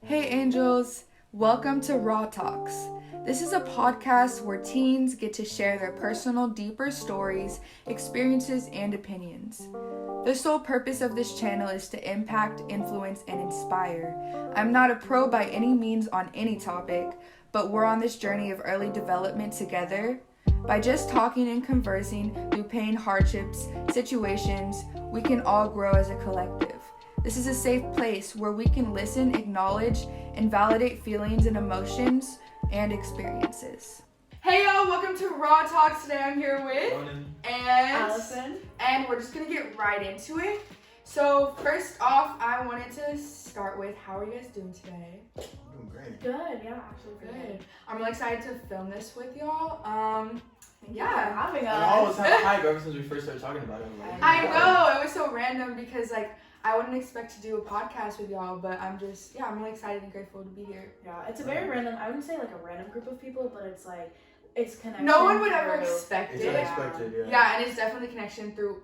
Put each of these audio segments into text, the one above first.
Hey angels, welcome to Raw Talks. This is a podcast where teens get to share their personal, deeper stories, experiences, and opinions. The sole purpose of this channel is to impact, influence, and inspire. I'm not a pro by any means on any topic, but we're on this journey of early development together. By just talking and conversing through pain, hardships, situations, we can all grow as a collective. This is a safe place where we can listen, acknowledge, and validate feelings and emotions and experiences. Hey y'all, welcome to Raw Talks. Today I'm here with Ronan and Allison. And we're just gonna get right into it. So first off, I wanted to start with how are you guys doing today? I'm doing great. Good, yeah, actually Good. I'm really excited to film this with y'all. Thank Yeah. you for having I always us. have a hype ever since we first started talking about it. I'm like, I know, it was so random because I wouldn't expect to do a podcast with y'all, but I'm really excited and grateful to be here. Yeah, it's a very random, I wouldn't say like a random group of people, but it's like, it's connection. No one would ever through- expect It's it. unexpected, yeah. Yeah, and it's definitely connection through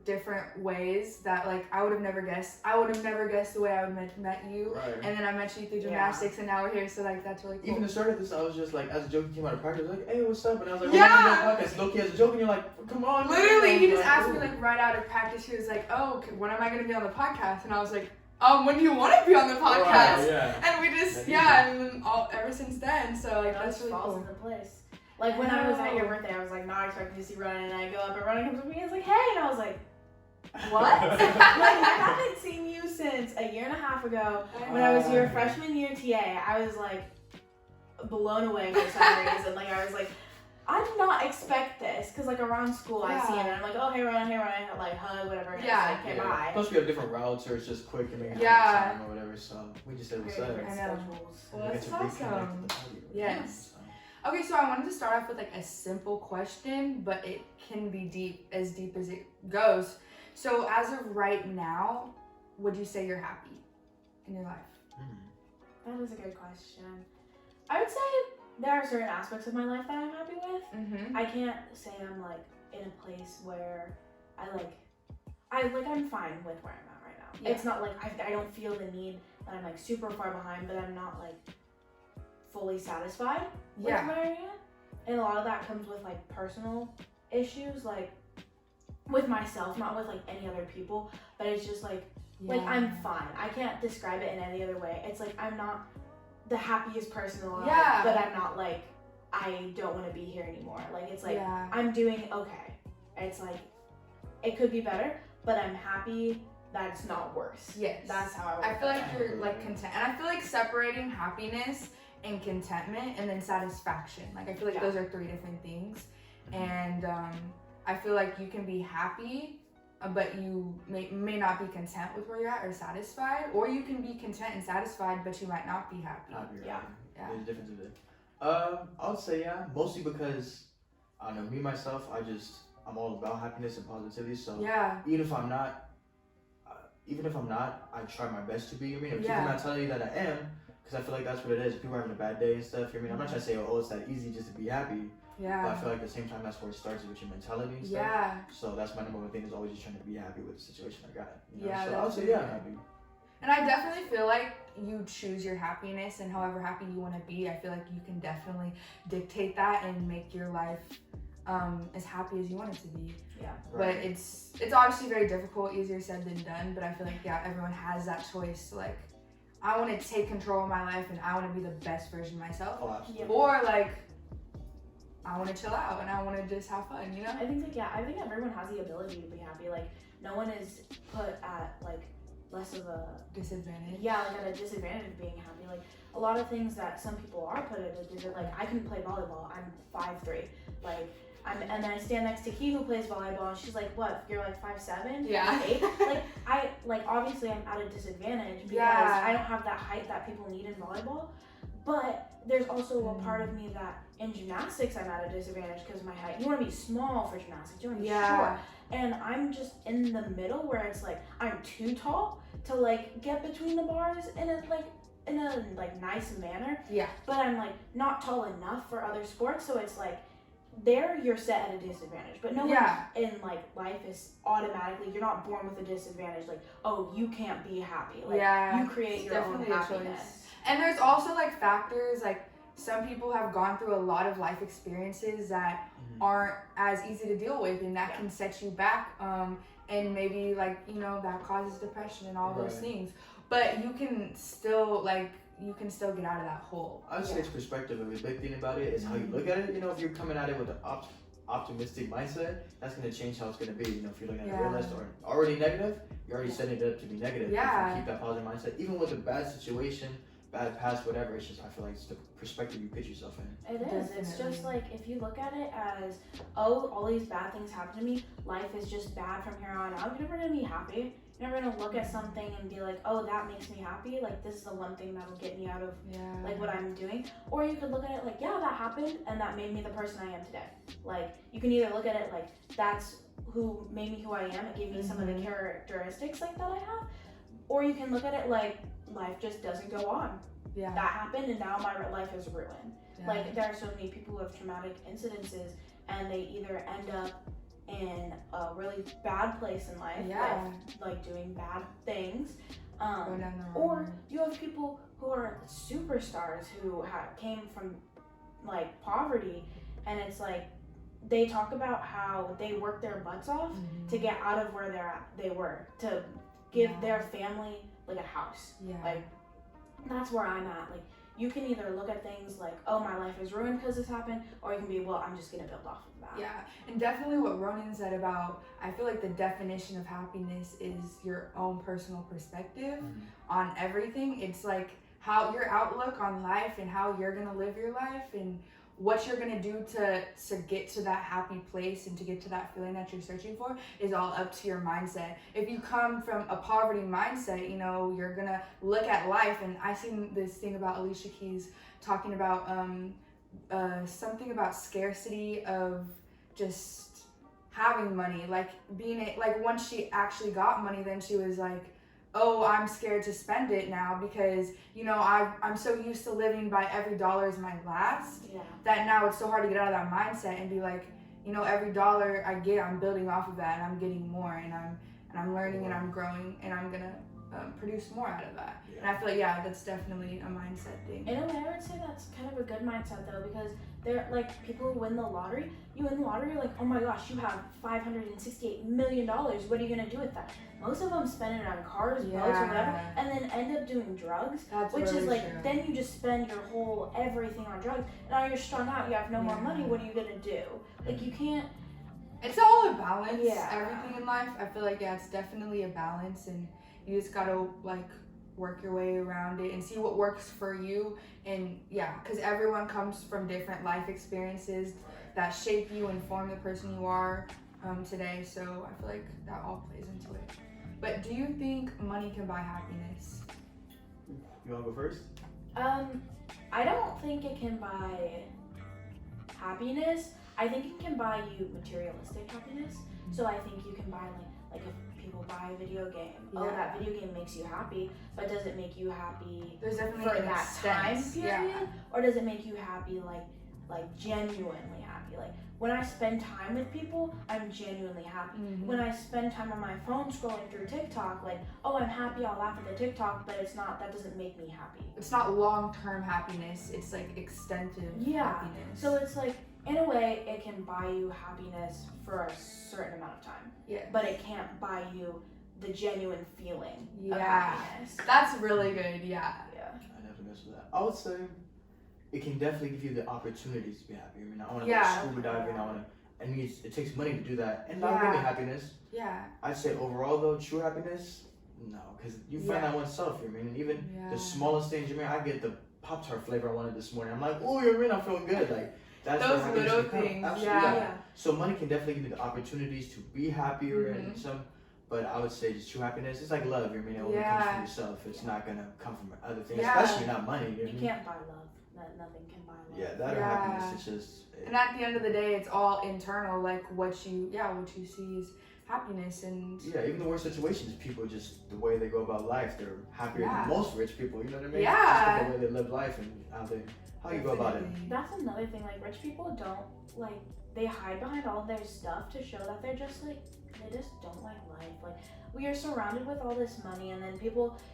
different ways that I would have never guessed. I would have never guessed the way I would met you. Right. And then I met you through gymnastics, and now we're here. So that's really cool. Even the start of this, I was just like, as a joke, he came out of practice, like, hey, what's up? And I was like, Yeah. we're podcast. Loki as a joke, and you're like, come on. Literally, man. he just Like, asked me ooh. right out of practice. He was like, "Oh, okay, when am I gonna be on the podcast?" And I was like, "When do you want to be on the podcast?" Right, yeah. And we just That's and then ever since then. So It that's just really falls cool. into place. Like when I was at your birthday, I was like not expecting to see Ronan, and I go up and Ronan comes up to me and is like, hey, and I was like, what? like I haven't seen you since a year and a half ago when I was your freshman year TA. I was like blown away for some reason. Like I was like, I did not expect this because like around school I see him and I'm like, oh hey Ronan, like hug whatever. And Yeah. it's like, okay, bye. Plus we have different routes, or it's just quick and make Yeah. time or whatever. So we just said what's Very up. different I know. schedules. Well, We get that's to reconnect awesome. with the party. Yes. So, Okay, so I wanted to start off with a simple question, but it can be deep as it goes. So as of right now, would you say you're happy in your life? That is a good question. I would say there are certain aspects of my life that I'm happy with. Mm-hmm. I can't say I'm like in a place where I'm fine with where I'm at right now. Yeah. It's not like I don't feel the need that I'm like super far behind, but I'm not like fully satisfied with Yeah. where I am. And a lot of that comes with like personal issues, like with myself, not with like any other people, but it's just like I'm fine. I can't describe it in any other way. It's like I'm not the happiest person alive, Yeah. but I'm not like I don't want to be here anymore. Like it's like Yeah. I'm doing okay. It's like it could be better, but I'm happy that it's not worse. Yes. That's how I would I feel put like it. you're content, and I feel like separating happiness and contentment and then satisfaction. I feel like Yeah. those are three different things, and I feel like you can be happy, but you may not be content with where you're at or satisfied, or you can be content and satisfied, but you might not be happy. Happy, right? Yeah. Yeah. There's a difference in it. I would say yeah, mostly because I don't know, me myself, I'm all about happiness and positivity. So Yeah. even if I'm not, I try my best to be. You know, keep the Yeah. mentality that I am, because I feel like that's what it is. People are having a bad day and stuff. You know, I'm not trying to say, oh, it's that easy just to be happy. But I Yeah. feel like at the same time, that's where it starts with your mentality and stuff. Yeah. So that's my number one thing, is always just trying to be happy with the situation I got. You know? Yeah, So I would that's say really yeah, I'm good. happy. And I definitely feel like you choose your happiness, and however happy you want to be, I feel like you can definitely dictate that and make your life as happy as you want it to be. Yeah. But it's obviously very difficult, easier said than done, but I feel like everyone has that choice. I want to take control of my life and I want to be the best version of myself, Oh, absolutely. Yeah. or I want to chill out and I want to just have fun, you know? I think everyone has the ability to be happy. Like no one is put at like less of a Disadvantage. at a disadvantage of being happy. Like a lot of things that some people are put at a disadvantage. Like I can play volleyball. I'm 5'3". And then I stand next to Key who plays volleyball, and she's like, "What? You're like 5'7"? Yeah. 8?" Obviously I'm at a disadvantage because Yeah. I don't have that height that people need in volleyball. But there's also a part of me that in gymnastics I'm at a disadvantage because of my height. You want to be small for gymnastics. You want to be short. And I'm just in the middle where it's like I'm too tall to get between the bars in a nice manner. Yeah. But I'm not tall enough for other sports, so it's there you're set at a disadvantage. But no Yeah. one in like life is automatically, you're not born with a disadvantage. Like, oh, you can't be happy. Like, Yeah, you create it's your own definitely a choice. happiness. And there's also like factors like some people have gone through a lot of life experiences that aren't as easy to deal with, and that Yeah. can set you back. And maybe like, you know, that causes depression and all those Right. things. But you can still get out of that hole. I would say it's perspective. And the big thing about it is how you look at it. You know, if you're coming at it with an optimistic mindset, that's going to change how it's going to be. You know, if you're looking at Yeah. it realist or already negative, you're already setting it up to be negative. Yeah. If you keep that positive mindset, even with a bad situation, bad past, whatever, it's just, I feel like it's the perspective you put yourself in. It is. It's just Definitely. like, if you look at it as, oh, all these bad things happen to me, life is just bad from here on out, you're never going to be happy. You're never going to look at something and be like, oh, that makes me happy. Like, this is the one thing that'll get me out of Yeah. like what I'm doing. Or you could look at it like, yeah, that happened and that made me the person I am today. Like, you can either look at it like, that's who made me who I am, it gave me some of the characteristics like that I have. Or you can look at it like, life just doesn't go on. Yeah. That happened and now my life is ruined. Yeah. Like, there are so many people who have traumatic incidences and they either end up in a really bad place in life, Yeah. like doing bad things, Go down the wrong or road. you have people who are superstars who came from like poverty, and it's like they talk about how they worked their butts off to get out of where they were, to give Yeah. their family like a house. Yeah. Like, that's where I'm at. Like, you can either look at things like, oh, my life is ruined because this happened, or you can be, well, I'm just gonna build off of that. Yeah, and definitely what Ronan said about, I feel like the definition of happiness is your own personal perspective on everything. It's like how your outlook on life and how you're gonna live your life and what you're gonna do to get to that happy place and to get to that feeling that you're searching for is all up to your mindset. If you come from a poverty mindset, you know, you're gonna look at life, and I seen this thing about Alicia Keys talking about something about scarcity of just having money, like once she actually got money, then she was like, oh, I'm scared to spend it now because, you know, I'm so used to living by every dollar is my last, Yeah. that now it's so hard to get out of that mindset and be like, you know, every dollar I get, I'm building off of that, and I'm getting more, and I'm learning, and I'm growing, and I'm gonna produce more out of that. And I feel like, yeah, that's definitely a mindset thing. In a way, I would say that's kind of a good mindset though, because they're like, people who win the lottery, you win the lottery, you're like, oh my gosh, you have $568 million. What are you gonna do with that? Most of them spend it on cars, boats, or whatever, and then end up doing drugs. That's Which really is like, true. then you just spend your whole everything on drugs. Now you're strung out, you have no more money, what are you gonna do? Like, you can't. It's all a balance. Yeah. Everything in life, I feel like, yeah, it's definitely a balance, and you just gotta like work your way around it and see what works for you. And yeah, because everyone comes from different life experiences that shape you and form the person you are today. So I feel like that all plays into it. But do you think money can buy happiness? You wanna go first? I don't think it can buy happiness. I think it can buy you materialistic happiness. So I think you can buy like if people buy a video game, oh, Yeah. that video game makes you happy, but does it make you happy There's definitely for an that time extent. period, Yeah. or does it make you happy like genuinely happy? Like, when I spend time with people, I'm genuinely happy. Mhm. When I spend time on my phone scrolling through TikTok, like, oh, I'm happy, I'll laugh at the TikTok, but that doesn't make me happy. It's not long-term happiness. It's like extensive Yeah. happiness. So it's like, in a way, it can buy you happiness for a certain amount of time, yeah. but it can't buy you the genuine feeling of Yeah. happiness. That's really good. Yeah. Yeah. I never mess with that. I would say it can definitely give you the opportunities to be happy. I mean, I want to Yeah. go scuba diving. It takes money to do that, and not really Yeah. happiness. Yeah. I'd say overall though, true happiness, no, because you find Yeah. that oneself. You know what I mean, even Yeah. the smallest things. You mean, I get the Pop-Tart flavor I wanted this morning. I'm like, oh, you mean, I'm feeling good. Like that's Those where happiness little can come. things, Absolutely, yeah. So money can definitely give you the opportunities to be happier and Mhm. some. But I would say just true happiness. It's like love. You know what I mean, it only Yeah. comes from yourself. It's not gonna come from other things, Yeah. especially not money. You know what I You mean? can't buy love. Nothing can buy love. Yeah, that or Yeah. happiness. It's just. And at the end of the day, it's all internal. Like what you see is happiness, and Yeah, even the worst situations, people just the way they go about life, they're happier Yeah. than most rich people. You know what I mean? Yeah. Just the way they live life and how you go about it. Definitely. That's another thing. Like, rich people don't like they hide behind all their stuff to show that they're just like, they just don't like life. Like, we are surrounded with all this money, and then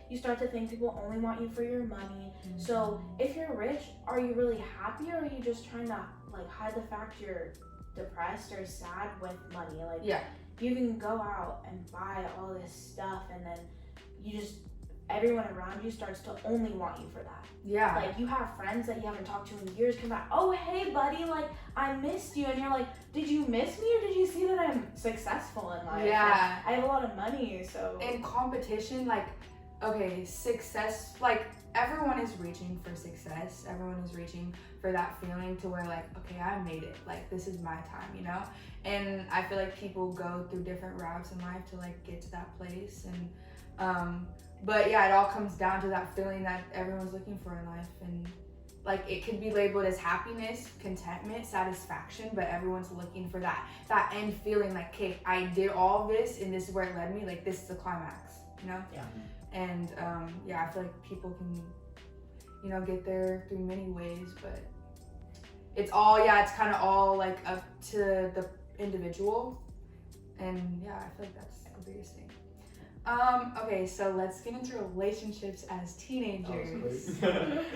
you start to think people only want you for your money. So if you're rich, are you really happy, or are you just trying to like hide the fact you're depressed or sad with money? Like, Yeah. you can go out and buy all this stuff, and then everyone around you starts to only want you for that. Yeah. Like, you have friends that you haven't talked to in years come back, oh, hey, buddy, like, I missed you. And you're like, did you miss me, or did you see that I'm successful in life? Yeah. Like, I have a lot of money, so. In competition, like, okay, success, like, everyone is reaching for success. Everyone is reaching for that feeling to where, like, okay, I made it. Like, this is my time, you know? And I feel like people go through different routes in life to, like, get to that place. And, but yeah, it all comes down to that feeling that everyone's looking for in life. And like, it could be labeled as happiness, contentment, satisfaction, but everyone's looking for that end feeling like, okay, I did all this and this is where it led me. Like, this is the climax, you know? Yeah. And yeah, I feel like people can, you know, get there through many ways, but it's kind of all like up to the individual. And yeah, I feel like that's the biggest thing. Okay, so let's get into relationships as teenagers.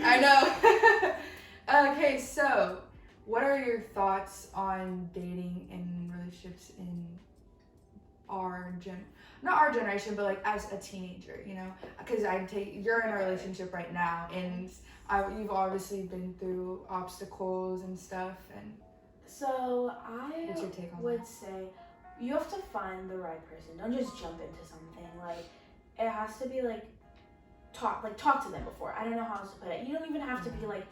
I know. Okay, so what are your thoughts on dating and relationships in not our generation, but like as a teenager, you know? Because you're in a relationship right now, and you've obviously been through obstacles and stuff. And So I what's your take on would say you have to find the right person. Don't just jump into something. Like, it has to be like talk to them before. I don't know how else to put it. You don't even have to be like,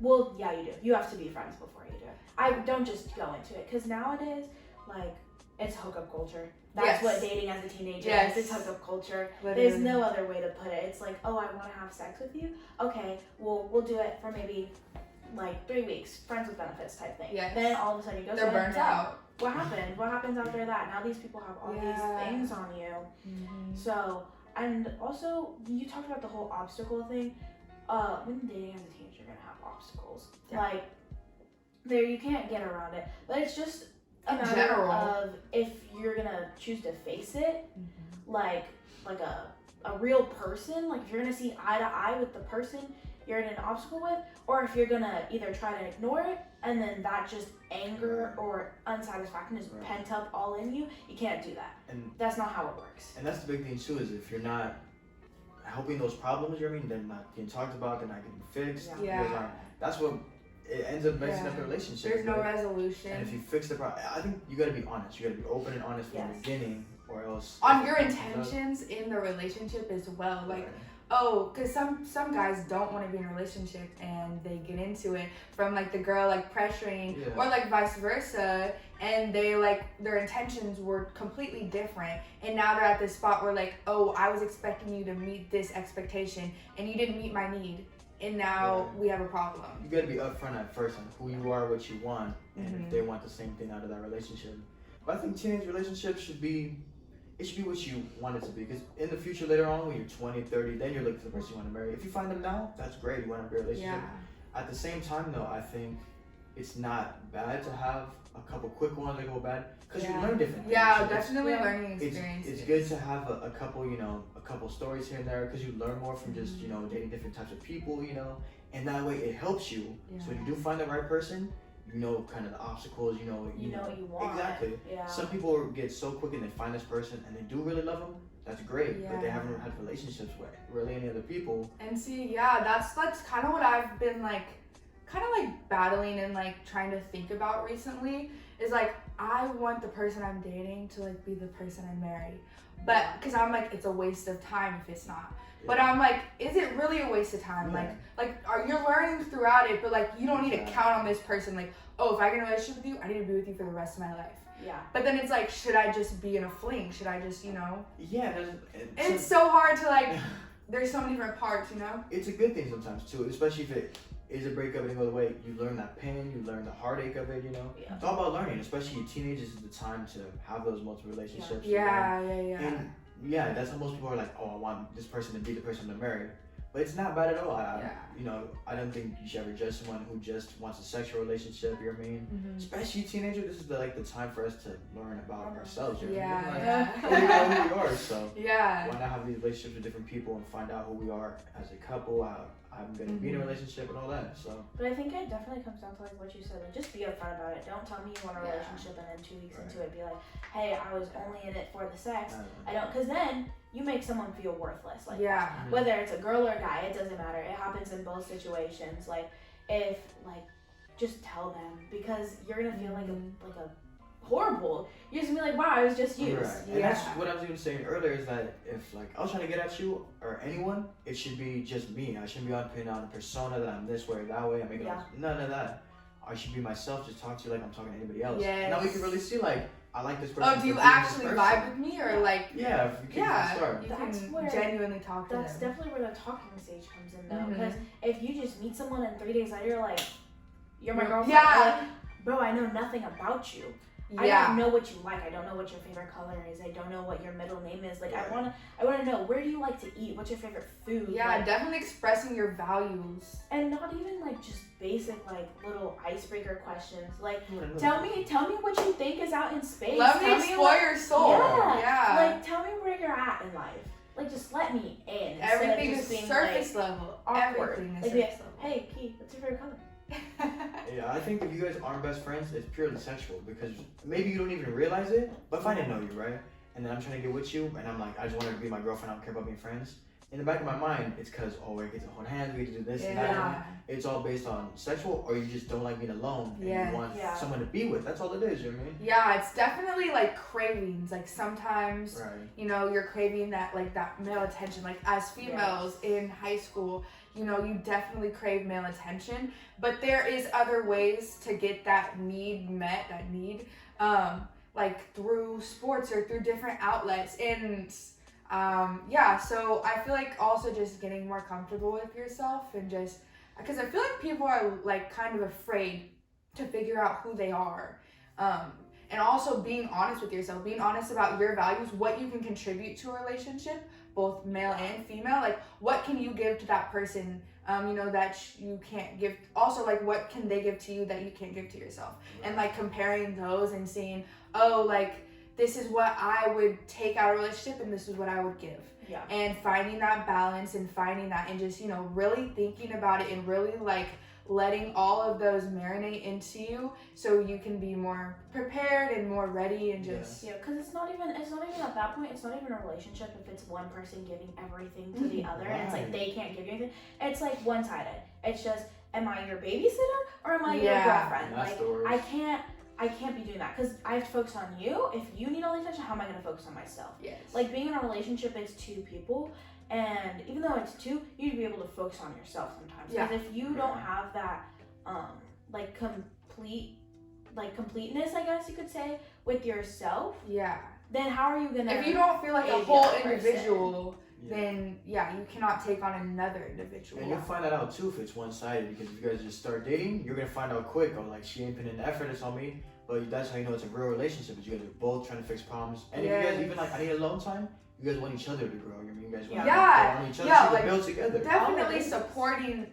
well, yeah, you do. You have to be friends before you do it. I don't just go into it, because nowadays, like, it's hookup culture. That's what dating as a teenager is. It's hookup culture. Literally. There's no other way to put it. It's like, oh, I want to have sex with you. Okay, well, we'll do it for maybe like 3 weeks, friends with benefits type thing. Yes. Then all of a sudden you go. They're burnt out. What happened? What happens after that? Now these people have all these things on you. Mm-hmm. So, and also, you talked about the whole obstacle thing. When dating as a teenager, you're gonna have obstacles. Yeah. Like, you can't get around it. But it's just a In matter general. of if you're gonna choose to face it, Mm-hmm. like a real person. Like, if you're gonna see eye to eye with the person you're in an obstacle with, or if you're gonna either try to ignore it, and then that just anger or unsatisfaction is pent up all in you. You can't do that. And that's not how it works. And that's the big thing too, is if you're not helping those problems, they're not getting talked about, they're not getting fixed. Yeah. That's what it ends up messing up the relationship. There's no resolution. And if you fix the problem, I think you gotta be honest. You gotta be open and honest from the beginning, or else on your intentions in the relationship as well. Like, because some guys don't want to be in a relationship and they get into it from like the girl like pressuring, or like vice versa, and they like their intentions were completely different, and now they're at this spot where like, oh, I was expecting you to meet this expectation and you didn't meet my need, and now we have a problem. You gotta be upfront at first on who you are, what you want, and if they want the same thing out of that relationship. But I think teenage relationships should be what you want it to be, because in the future, later on, when you're 20, 30, then you're looking for the person you want to marry. If you find them now, that's great. You want to be in a relationship. Yeah. At the same time, though, I think it's not bad to have a couple quick ones that go bad, because you learn different things. Yeah, definitely learning experience. It's good to have a couple, a couple stories here and there, because you learn more from just, dating different types of people, and that way it helps you. Yeah. So when you do find the right person, you know kind of the obstacles, you know what you want. Exactly. Yeah. Some people get so quick and they find this person and they do really love them. That's great, but they haven't had relationships with really any other people. And see, that's kind of what I've been like, battling and like trying to think about recently. Is like, I want the person I'm dating to like be the person I marry, but because I'm like, it's a waste of time if it's not. But I'm like, is it really a waste of time? Yeah. You're learning throughout it, but like, you don't need to count on this person. Like, oh, if I get in a relationship with you, I need to be with you for the rest of my life. Yeah. But then it's like, should I just be in a fling? Should I just, Yeah. It's so hard to like, there's so many different parts, It's a good thing sometimes too, especially if it is a breakup and it goes away. You learn that pain, you learn the heartache of it, Yeah. It's all about learning, especially teenagers is the time to have those multiple relationships. Yeah. And yeah, that's how most people are like, oh, I want this person to be the person to marry. But it's not bad at all. Yeah. You know, I don't think you should ever judge someone who just wants a sexual relationship. You know what I mean? Especially teenager, this is the time for us to learn about ourselves. You know what I mean? Yeah. We know who we are, so Yeah. why not have these relationships with different people and find out who we are as a couple, how I'm gonna be in a relationship and all that. So. But I think it definitely comes down to like what you said. Like, just be upfront about it. Don't tell me you want a relationship and then 2 weeks into it be like, hey, I was only in it for the sex. I don't, because then you make someone feel worthless. Like, whether it's a girl or a guy, it doesn't matter. It happens in both situations. Like, if like, just tell them, because you're gonna feel like a horrible. You're just gonna be like, wow, I was just used. Right. And that's what I was even saying earlier, is that if like I was trying to get at you or anyone, it should be just me. I shouldn't be putting on a persona that I'm this way or that way. I'm making none of that. I should be myself, just talk to you like I'm talking to anybody else. Yes. Now we can really see like, I like this person. Oh, do you actually vibe with me, or like? Yeah, if you can start. You that's can where, genuinely talk to them. That's definitely where the talking stage comes in, though. Because if you just meet someone and 3 days later you're like, you're my girlfriend. Yeah. Like, bro, I know nothing about you. Yeah. I don't know what you like. I don't know what your favorite color is. I don't know what your middle name is. Like, I wanna know, where do you like to eat? What's your favorite food? Yeah, like, definitely expressing your values. and not even like just basic like little icebreaker questions. Like, tell me what you think is out in space. Let me explore your soul. Yeah. Like, tell me where you're at in life. Like, just let me in. Everything is being surface level. Awkward. Everything is like, surface level. hey, Keith, what's your favorite color? Yeah, I think if you guys aren't best friends, it's purely sexual, because maybe you don't even realize it, but if I didn't know you, right? And then I'm trying to get with you, and I'm like, I just want her to be my girlfriend, I don't care about being friends. In the back of my mind, it's because, we get to hold hands, we get to do this and that. It's all based on sexual, or you just don't like being alone and you want someone to be with. That's all it is, you know what I mean? Yeah, it's definitely like cravings. Like sometimes, you know, you're craving that male attention. Like as females in high school, you know, you definitely crave male attention. But there is other ways to get that need met, like through sports or through different outlets. And so I feel like also just getting more comfortable with yourself, and just because I feel like people are like kind of afraid to figure out who they are, and also being honest with yourself, being honest about your values, what you can contribute to a relationship, both male and female. Like, what can you give to that person, you know, that you can't give. Also, like, what can they give to you that you can't give to yourself? And like comparing those and seeing, oh, like, this is what I would take out of a relationship and this is what I would give. Yeah. And finding that balance and finding that, and just, you know, really thinking about it and really like letting all of those marinate into you, so you can be more prepared and more ready, and just because it's not even at that point, it's not even a relationship if it's one person giving everything to the other and it's like they can't give you anything. It's like one-sided. It's just, am I your babysitter or am I your girlfriend? Like, I can't be doing that, because I have to focus on you. If you need all the attention, how am I going to focus on myself? Yes. Like, being in a relationship is two people, and even though it's two, you need to be able to focus on yourself sometimes. Because if you don't have that, completeness, I guess you could say, with yourself, then how are you going to... If you don't feel like a whole individual... then you cannot take on another individual. And you'll find that out too if it's one-sided, because if you guys just start dating, you're gonna find out quick, like, she ain't putting in effort, it's on me. But that's how you know it's a real relationship, is you guys are both trying to fix problems. And if you guys even like, I need alone time, you guys want each other to grow. You mean, you guys want to grow on each other, so you build together. Definitely supporting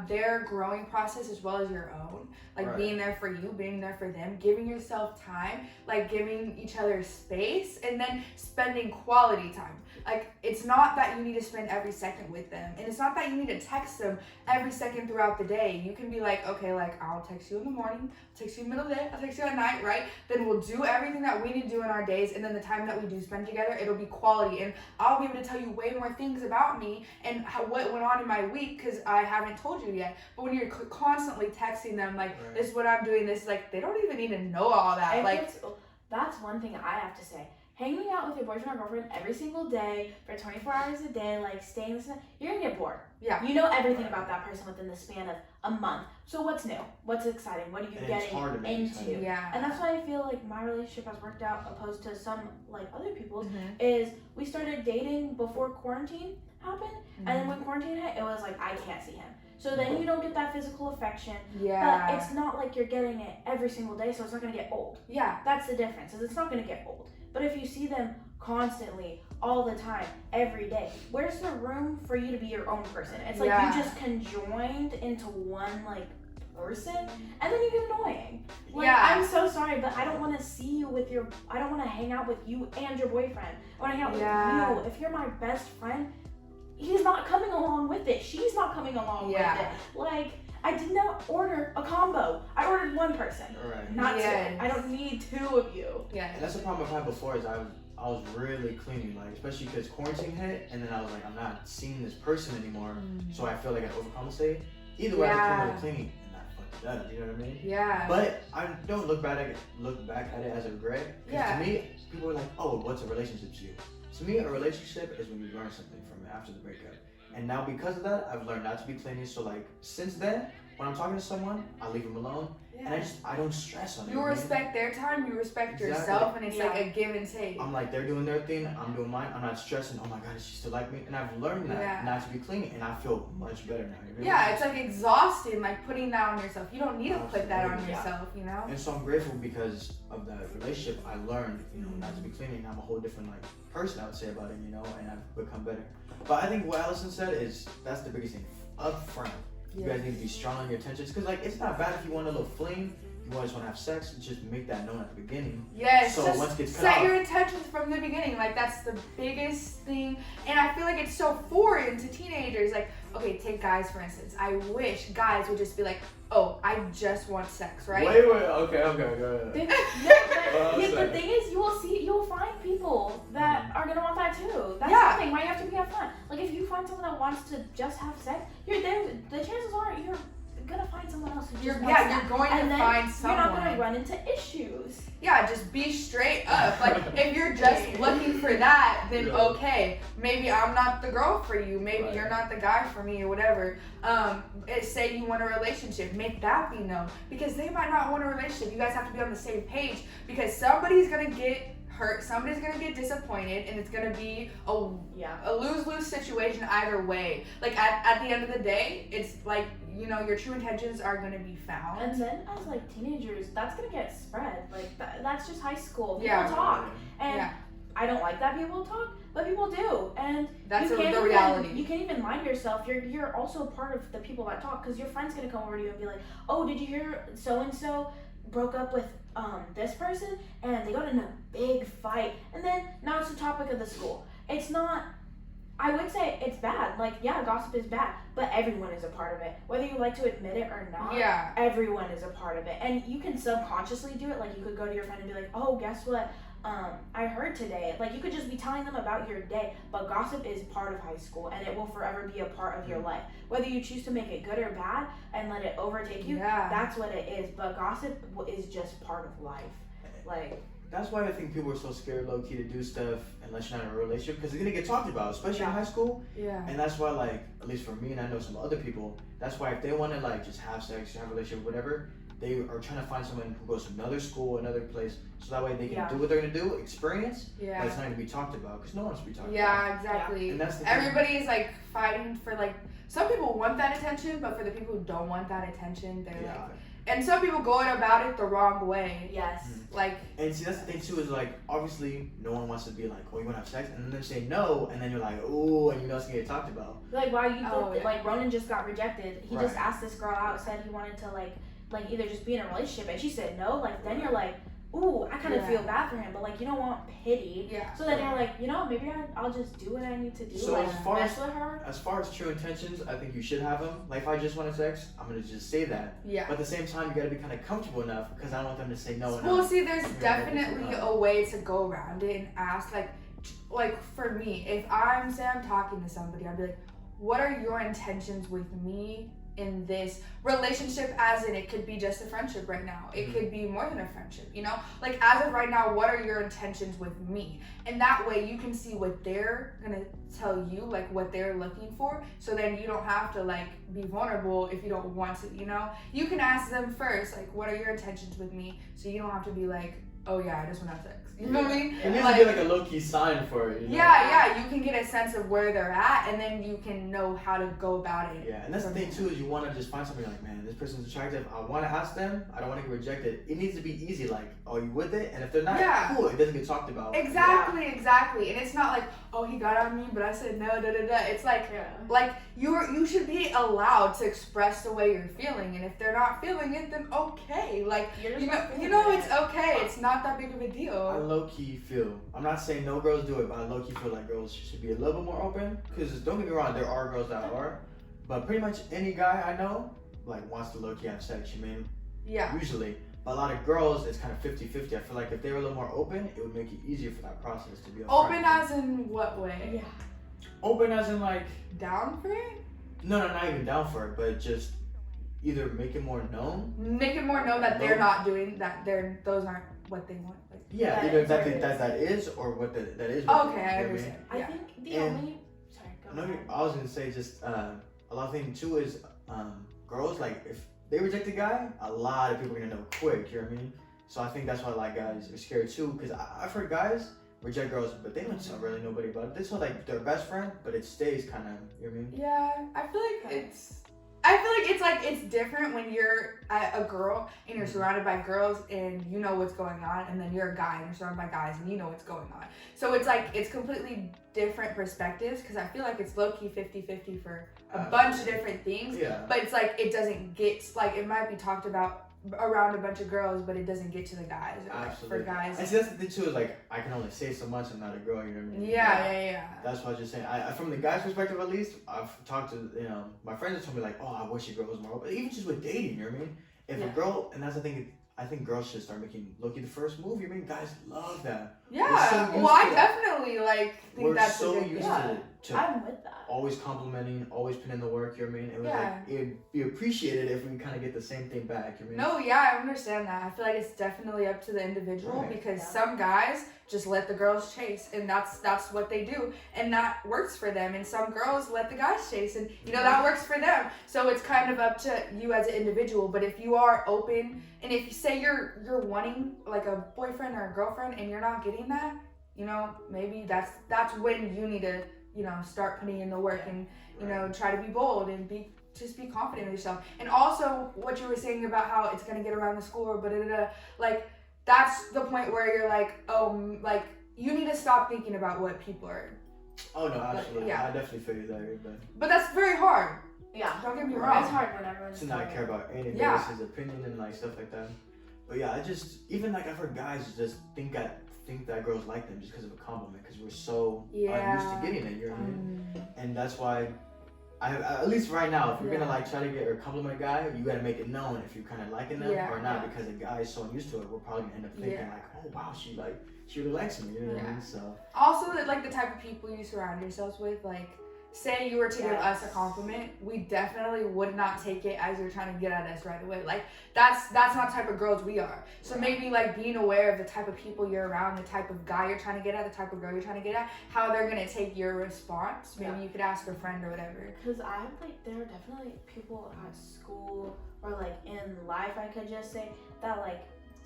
their growing process as well as your own. Like being there for you, being there for them, giving yourself time, like giving each other space, and then spending quality time. Like, it's not that you need to spend every second with them, and it's not that you need to text them every second throughout the day. You can be like, okay, like, I'll text you in the morning, I'll text you in the middle of the day, I'll text you at night, right? Then we'll do everything that we need to do in our days, and then the time that we do spend together, it'll be quality, and I'll be able to tell you way more things about me and what went on in my week, because I haven't told you yet. But when you're constantly texting them, like, this is what I'm doing, this is like, they don't even need to know all that. And like, that's one thing I have to say. Hanging out with your boyfriend or girlfriend every single day for 24 hours a day, like staying this, you're gonna get bored. Yeah. You know everything about that person within the span of a month. So what's new? What's exciting? What are you getting into? Yeah. And that's why I feel like my relationship has worked out opposed to some like other people's. Is we started dating before quarantine happened, and then when quarantine hit, it was like, I can't see him. So then you don't get that physical affection. Yeah. But it's not like you're getting it every single day, so it's not gonna get old. Yeah. That's the difference, is it's not gonna get old. But if you see them constantly, all the time, every day. Where's the room for you to be your own person? It's like Yeah. you just conjoined into one like person, and then you get annoying. Like, Yeah. I'm so sorry, but I don't want to see you with your. I don't want to hang out with you and your boyfriend. I want to hang out Yeah. with you. If you're my best friend, he's not coming along with it. She's not coming along Yeah. with it. Like, I did not order a combo. I ordered one person, Right. not Yes. two. I don't need two of you. Yeah. And that's the problem I've had before is I was really cleaning, like, especially because quarantine hit, and then I was like, I'm not seeing this person anymore, so I feel like I overcompensate. Either way, I came with cleaning, and I fucked it up, you know what I mean? Yeah. But I don't look back at it as a regret. Because Yeah. to me, people are like, oh, what's a relationship to you? To me, a relationship is when you learn something from it after the breakup. And now because of that, I've learned not to be clingy. So like since then, when I'm talking to someone, I leave them alone, and I don't stress on it. You man. respect their time, you respect Exactly. yourself, and it's Yeah. like a give and take. I'm like, they're doing their thing, I'm doing mine. I'm not stressing. Oh my God, does she still like me? And I've learned that Yeah. not to be clingy, and I feel much better now. You really Yeah, do. it's like exhausting, like putting that on yourself. You don't need to put that on Absolutely. yourself, you know? And so I'm grateful because of that relationship. I learned, not to be clingy, and I'm a whole different like person, I would say, about it, and I've become better. But I think what Allison said is that's the biggest thing. Up front, you guys need to be strong on your intentions, because like it's not bad if you want a little fling, you just want to have sex, just make that known at the beginning. Yes, So just once it gets cut set off, your intentions from the beginning. Like, that's the biggest thing. And I feel like it's so foreign to teenagers. Like, okay, take guys, for instance. I wish guys would just be like, oh, I just want sex, right? Wait, okay, go ahead. The thing is, you'll find people that are gonna want that too. That's Yeah. the thing. Why you have to be upfront. Like, if you find someone that wants to just have sex, you're there. The chances are you're gonna find someone else who just wants that. You're going And to then find you're someone. not gonna run into issues. Yeah, just be straight up. Like, if you're just looking for that, then Yeah. okay, maybe I'm not the girl for you. Maybe Right. you're not the guy for me or whatever. Say you want a relationship, make that be known. Because they might not want a relationship. You guys have to be on the same page, because somebody's gonna get hurt, somebody's gonna get disappointed, and it's gonna be a lose-lose situation either way. Like, at the end of the day, it's like, your true intentions are gonna be found. And then as like teenagers, that's gonna get spread. Like that's just high school. People Yeah. talk, and Yeah. I don't like that people talk, but people do, and That's you the can't reality. You can't even lie to yourself. You're also part of the people that talk, because your friend's gonna come over to you and be like, oh, did you hear so and so broke up with this person and they got in a big fight, and then now it's the topic of the school. It's not. I would say it's bad. Like, yeah, gossip is bad, but everyone is a part of it. Whether you like to admit it or not, Yeah. everyone is a part of it. And you can subconsciously do it. Like, you could go to your friend and be like, oh, guess what? I heard today. Like, you could just be telling them about your day, but gossip is part of high school, and it will forever be a part of your life. Whether you choose to make it good or bad and let it overtake you, Yeah. that's what it is. But gossip is just part of life. Like, That's why I think people are so scared, low key, to do stuff unless you're not in a relationship, because it's gonna get talked about, especially in high school. Yeah. And that's why, like, at least for me, and I know some other people, that's why if they want to like just have sex, have a relationship, whatever, they are trying to find someone who goes to another school, another place, so that way they can Yeah. do what they're gonna do, experience, but Yeah. it's not gonna be talked about, because no one wants to be talked about. Yeah, exactly. And that's the thing. Everybody's like fighting for, like, some people want that attention, but for the people who don't want that attention, they're Yeah. like, and some people going about it the wrong way. yes. Like, And see, that's the thing too, is like, obviously, no one wants to be like, oh, you wanna have sex? And then they say no, and then you're like, ooh, and you know it's gonna get talked about. Like, wow, you Oh, did, yeah. like, Ronan just got rejected. He just Right. asked this girl out, said he wanted to, like either just be in a relationship, and she said no. Like, then you're like, ooh, I kind of Yeah. feel bad for him, but, like, you don't want pity. yeah. So then you're like, maybe I'll just do what I need to do. So like, as far mess with her. As far as true intentions, I think you should have them. Like, if I just wanted sex, I'm gonna just say that. Yeah. But at the same time, you gotta be kind of comfortable enough, because I don't want them to say no. And Well, no. see, there's Yeah, definitely that's a way to go around it and ask, like for me, if I'm talking to somebody, I'd be like, what are your intentions with me in this relationship? As in, it could be just a friendship right now. It could be more than a friendship, Like, as of right now, what are your intentions with me? And that way you can see what they're gonna tell you, like what they're looking for. So then you don't have to, like, be vulnerable if you don't want to, You can ask them first, like, what are your intentions with me? So you don't have to be like, oh yeah, I just want to have sex. You know what I mean? It needs to be like a low-key sign for it. You know? Yeah, you can get a sense of where they're at, and then you can know how to go about it. Yeah, and that's the thing too, is you want to just find somebody like, man, this person's attractive. I want to ask them. I don't want to get rejected. It needs to be easy. Like, are you with it? And if they're not, cool. It doesn't get talked about. Exactly. And it's not like, oh, he got on me, but I said no, It's like, like you should be allowed to express the way you're feeling, and if they're not feeling it, then okay. Like, you know, it's okay. It's not that big of a deal. I low-key feel, I'm not saying no girls do it, but I low-key feel like girls should be a little bit more open. Because don't get me wrong, there are girls that are, but pretty much any guy I know, like, wants to low-key have sex, you mean? Yeah. Usually. But a lot of girls, it's kind of 50-50. I feel like if they were a little more open, it would make it easier for that process to be open as in what way? Yeah. Open as in like... Down for it? No, not even down for it, but just either make it more known. Make it more known that they're not doing that. Those aren't what they want. Like, yeah, either that is or what that is. Okay, I understand. I think the only... Sorry, go ahead. I was going to say just a lot of things too is girls, like if they reject a guy, a lot of people are going to know quick, you know what I mean? So I think that's why a lot of guys are scared too, because I've heard guys reject girls, but they don't tell really nobody about it. They tell like their best friend, but it stays kind of, you know what I mean? Yeah, I feel like it's different when you're a girl and you're surrounded by girls and you know what's going on, and then you're a guy and you're surrounded by guys and you know what's going on. So it's like, it's completely different perspectives, because I feel like it's low-key 50-50 for a bunch of different things. Yeah. But it's like, it doesn't get, like, it might be talked about around a bunch of girls, but it doesn't get to the guys. Or like for guys. And see, that's the thing too, is like, I can only say so much, I'm not a girl, you know what I mean? Yeah. That's what I was just saying. I from the guy's perspective at least, I've talked to, you know, my friends have told me like, oh, I wish a girl was more open. Even just with dating, you know what I mean? If a girl, and that's the thing, I think girls should start making low-key the first move. You mean guys love that? Yeah. Well, I definitely like think that's so used to I'm with that. Always complimenting, always putting in the work. You know what I mean? It was like it'd be appreciated if we kind of get the same thing back. You know what I mean? No, yeah, I understand that. I feel like it's definitely up to the individual, because some guys just let the girls chase, and that's what they do, and that works for them. And some girls let the guys chase, and you know that works for them. So it's kind of up to you as an individual. But if you are open, and if you say you're wanting like a boyfriend or a girlfriend and you're not getting that, you know, maybe that's when you need to, you know, start putting in the work and, you know, try to be bold and be confident in yourself. And also what you were saying about how it's going to get around the school, like, that's the point where you're like, oh, like, you need to stop thinking about what people are. Oh, no, absolutely. Yeah. I definitely feel you there. But that's very hard. Yeah. Don't get me wrong. It's hard when everyone's to not care about anybody else's opinion and like stuff like that. But yeah, I just, even like I've heard guys just think that girls like them just because of a compliment, because we're so unused to getting it, you know what I mean? And that's why at least right now, if you're gonna like try to get or compliment a guy, you gotta make it known if you're kind of liking them or not, because a guy is so unused to it, we're probably gonna end up thinking like, oh wow, she really likes me, you know what I mean? So also, like, the type of people you surround yourselves with, like, say you were to give us a compliment, we definitely would not take it as you're trying to get at us right away. Like, that's not the type of girls we are. So maybe, like, being aware of the type of people you're around, the type of guy you're trying to get at, the type of girl you're trying to get at, how they're going to take your response. Maybe you could ask a friend or whatever. Because there are definitely people at school or, like, in life, I could just say, that, like,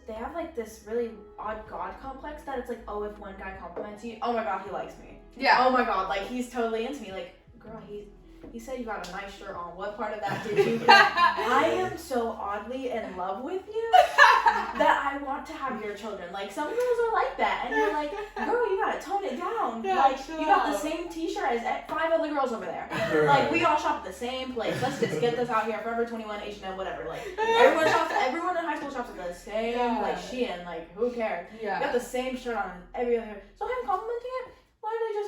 they have, like, this really odd God complex that it's like, oh, if one guy compliments you, oh my God, he likes me. Yeah. Oh my God, like, he's totally into me. Like, girl, he said you got a nice shirt on. What part of that did you get? I am so oddly in love with you that I want to have your children. Like, some girls are like that, and you're like, girl, you gotta tone it down. Yeah, like, you got the same t-shirt as 5 other girls over there. Like, we all shop at the same place. Let's just get this out here. Forever 21, H&M, whatever. Like, everyone in high school shops at the same, like, Shein. Like, who cares? Yeah. You got the same shirt on every other. So him complimenting it,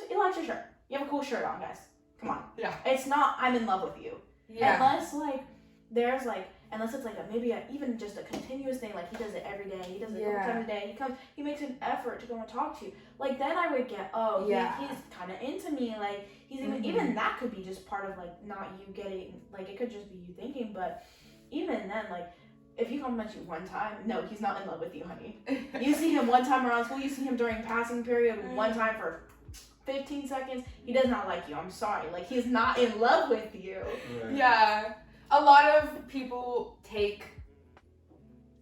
he likes your shirt. You have a cool shirt on, guys. Come on. Yeah. It's not, I'm in love with you. Yeah. Unless, like, there's, like, unless it's, like, even just a continuous thing, like, he does it every day, he does it a couple times a day, he makes an effort to go and talk to you. Like, then I would get, he's kind of into me, like, he's even that could be just part of, like, not you getting, like, it could just be you thinking, but even then, like, if he compliments you one time, no, he's not in love with you, honey. You see him one time around school, you see him during passing period one time for 15 seconds, he does not like you. I'm sorry. Like, he's not in love with you. Right. Yeah. A lot of people take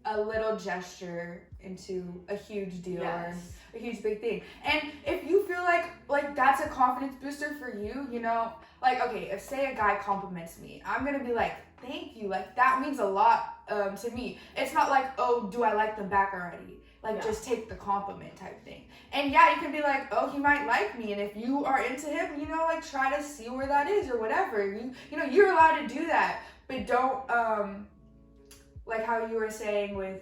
a little gesture into a huge deal or a huge big thing. And if you feel like that's a confidence booster for you, you know, like, okay, if say a guy compliments me, I'm gonna be like, thank you, like that means a lot to me. It's not like, oh, do I like them back already? Like, just take the compliment type thing. And yeah, you can be like, oh, he might like me, and if you are into him, you know, like try to see where that is or whatever. You know, you're allowed to do that, but don't like how you were saying with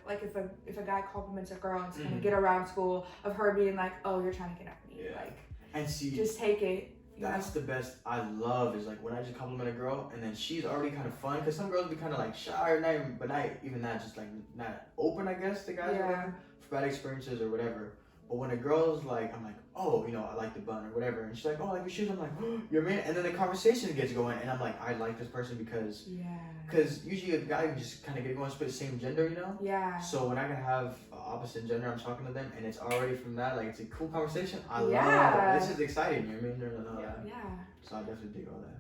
like if a guy compliments a girl and it's gonna get around school of her being like, oh, you're trying to get at me, like, and see, just take it. That's the best I love is like when I just compliment a girl and then she's already kind of fun, because some girls be kind of like shy or not even, but not even that, just like not open, I guess, to guys or whatever, for bad experiences or whatever. But when a girl's like, I'm like, oh, you know, I like the bun or whatever, and she's like, oh, I like your shoes, I'm like, oh, you're a man, and then the conversation gets going, and I'm like, I like this person because usually a guy can just kind of get going with the same gender, you know? Yeah. So when I can have opposite gender, I'm talking to them, and it's already from that, like, it's a cool conversation. I love it. It's just exciting, you know what I mean? Yeah. So I definitely dig all that.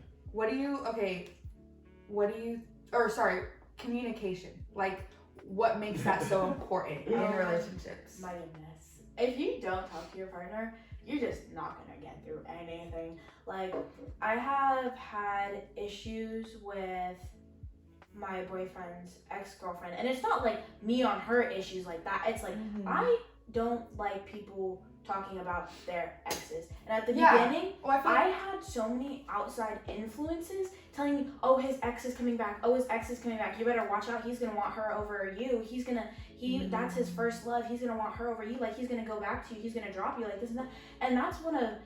Communication. Like, what makes that so important in relationships? My goodness. If you don't talk to your partner, you're just not gonna get through anything. Like, I have had issues with my boyfriend's ex-girlfriend, and it's not like me on her issues like that. It's like I don't like people talking about their exes, and at the beginning I had so many outside influences telling me, oh, his ex is coming back, you better watch out, he's gonna want her over you, that's his first love, he's gonna want her over you, like he's gonna go back to you, he's gonna drop you, like this and that. And that's when I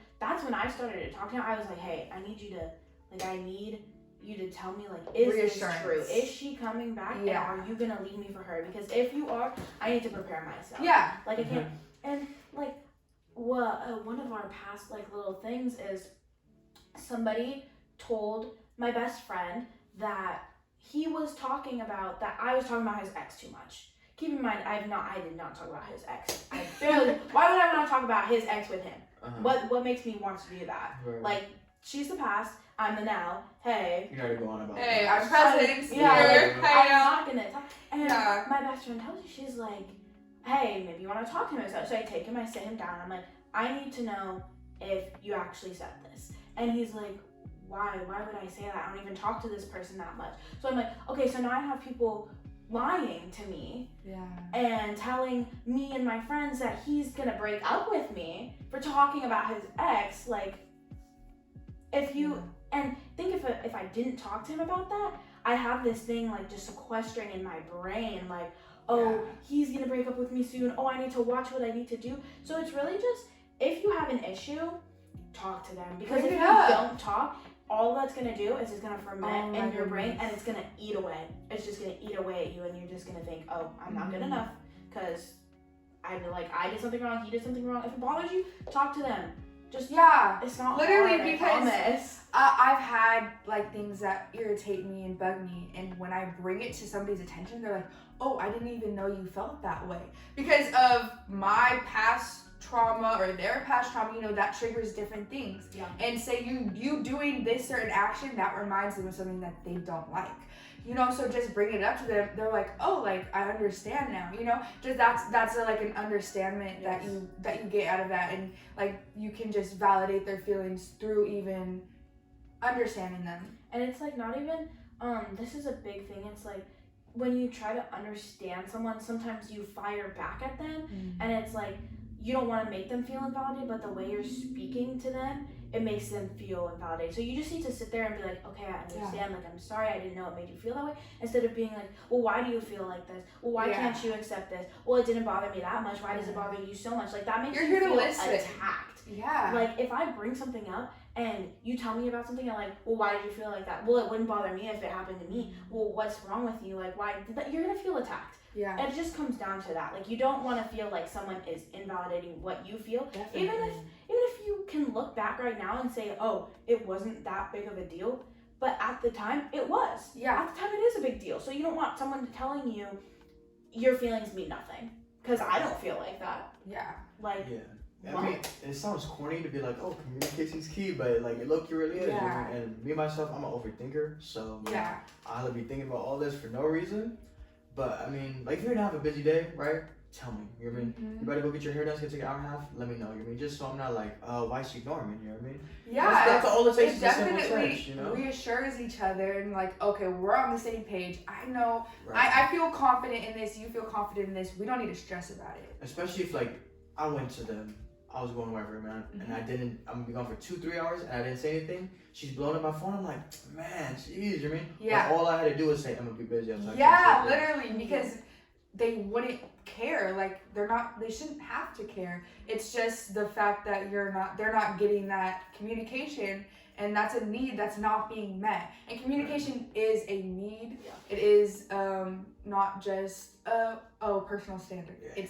started to talk to him. I was like, hey, I need you to tell me, like, is this true? Is she coming back? And are you gonna leave me for her? Because if you are, I need to prepare myself. Yeah. Like, I can't. And like, one of our past like little things is somebody told my best friend that he was talking about that I was talking about his ex too much. Keep in mind, I did not talk about his ex. Like, barely. Why would I want to talk about his ex with him? What makes me want to do that? Right. Like, she's the past, I'm the now. Hey. You know to go on about hey, that. I'm present. I'm not gonna talk. And my best friend tells me, she's like, hey, maybe you want to talk to him. So I take him, I sit him down. I'm like, I need to know if you actually said this. And he's like, why would I say that? I don't even talk to this person that much. So I'm like, okay, so now I have people lying to me and telling me and my friends that he's gonna break up with me for talking about his ex. Like, if you and think if I didn't talk to him about that, I have this thing like just sequestering in my brain, like, oh, he's gonna break up with me soon, oh, I need to watch what I need to do. So it's really just, if you have an issue, talk to them, because if you don't talk, all that's gonna do is it's gonna ferment in your brain, and it's gonna eat away. It's just gonna eat away at you, and you're just gonna think, oh, I'm not good enough because I did something wrong, he did something wrong. If it bothers you, talk to them. Just it's not literally hard, because I've had like things that irritate me and bug me, and when I bring it to somebody's attention, they're like, oh, I didn't even know you felt that way because of my past trauma or their past trauma. You know, that triggers different things. And say you doing this certain action that reminds them of something that they don't like, you know. So just bring it up to them, they're like, oh, like I understand now, you know. Just that's like an understanding that you get out of that, and like you can just validate their feelings through even understanding them. And it's like not even this is a big thing. It's like when you try to understand someone, sometimes you fire back at them, and it's like you don't want to make them feel invalidated, but the way you're speaking to them, it makes them feel invalidated. So you just need to sit there and be like, okay, I understand, like, I'm sorry, I didn't know it made you feel that way, instead of being like, well, why do you feel like this? Well, why can't you accept this? Well, it didn't bother me that much, why does it bother you so much? Like, that makes you feel attacked. Like, if I bring something up and you tell me about something, I'm like, well, why did you feel like that? Well, it wouldn't bother me if it happened to me. Well, what's wrong with you? Like, why? You're gonna feel attacked. It just comes down to that. Like, you don't want to feel like someone is invalidating what you feel. Even if you can look back right now and say, oh, it wasn't that big of a deal, but at the time it was. At the time it is a big deal. So you don't want someone telling you your feelings mean nothing, because I don't feel like that. Like. I mean, it sounds corny to be like, oh, communication's key, but like, look, you really is. And me myself, I'm an overthinker, so I'll be thinking about all this for no reason. But I mean, like if you're gonna have a busy day, right? Tell me. You know what I mean? Mhm. You better go get your hair done. It's gonna take an hour and a half. Let me know. You know what I mean? Just so I'm not like, why is she ignoring me? You know what I mean? Yeah, That's all it takes. it Is a simple definitely text, you know? reassures each other and like, okay, we're on the same page. I know, Right. I feel confident in this. You feel confident in this. We don't need to stress about it. Especially if like I went to them, I was going wherever, man, and I'm gonna be gone for 2-3 hours, and I didn't say anything. She's blowing up my phone. I'm like, man, jeez, you know what I mean? Yeah. But all I had to do was say, I'm gonna be busy. I'll talk to you Yeah, later. literally, because they wouldn't care. Like they shouldn't have to care. It's just the fact that they're not getting that communication, and that's a need that's not being met. And communication is a need. Yeah. It is not just a personal standard. Yeah.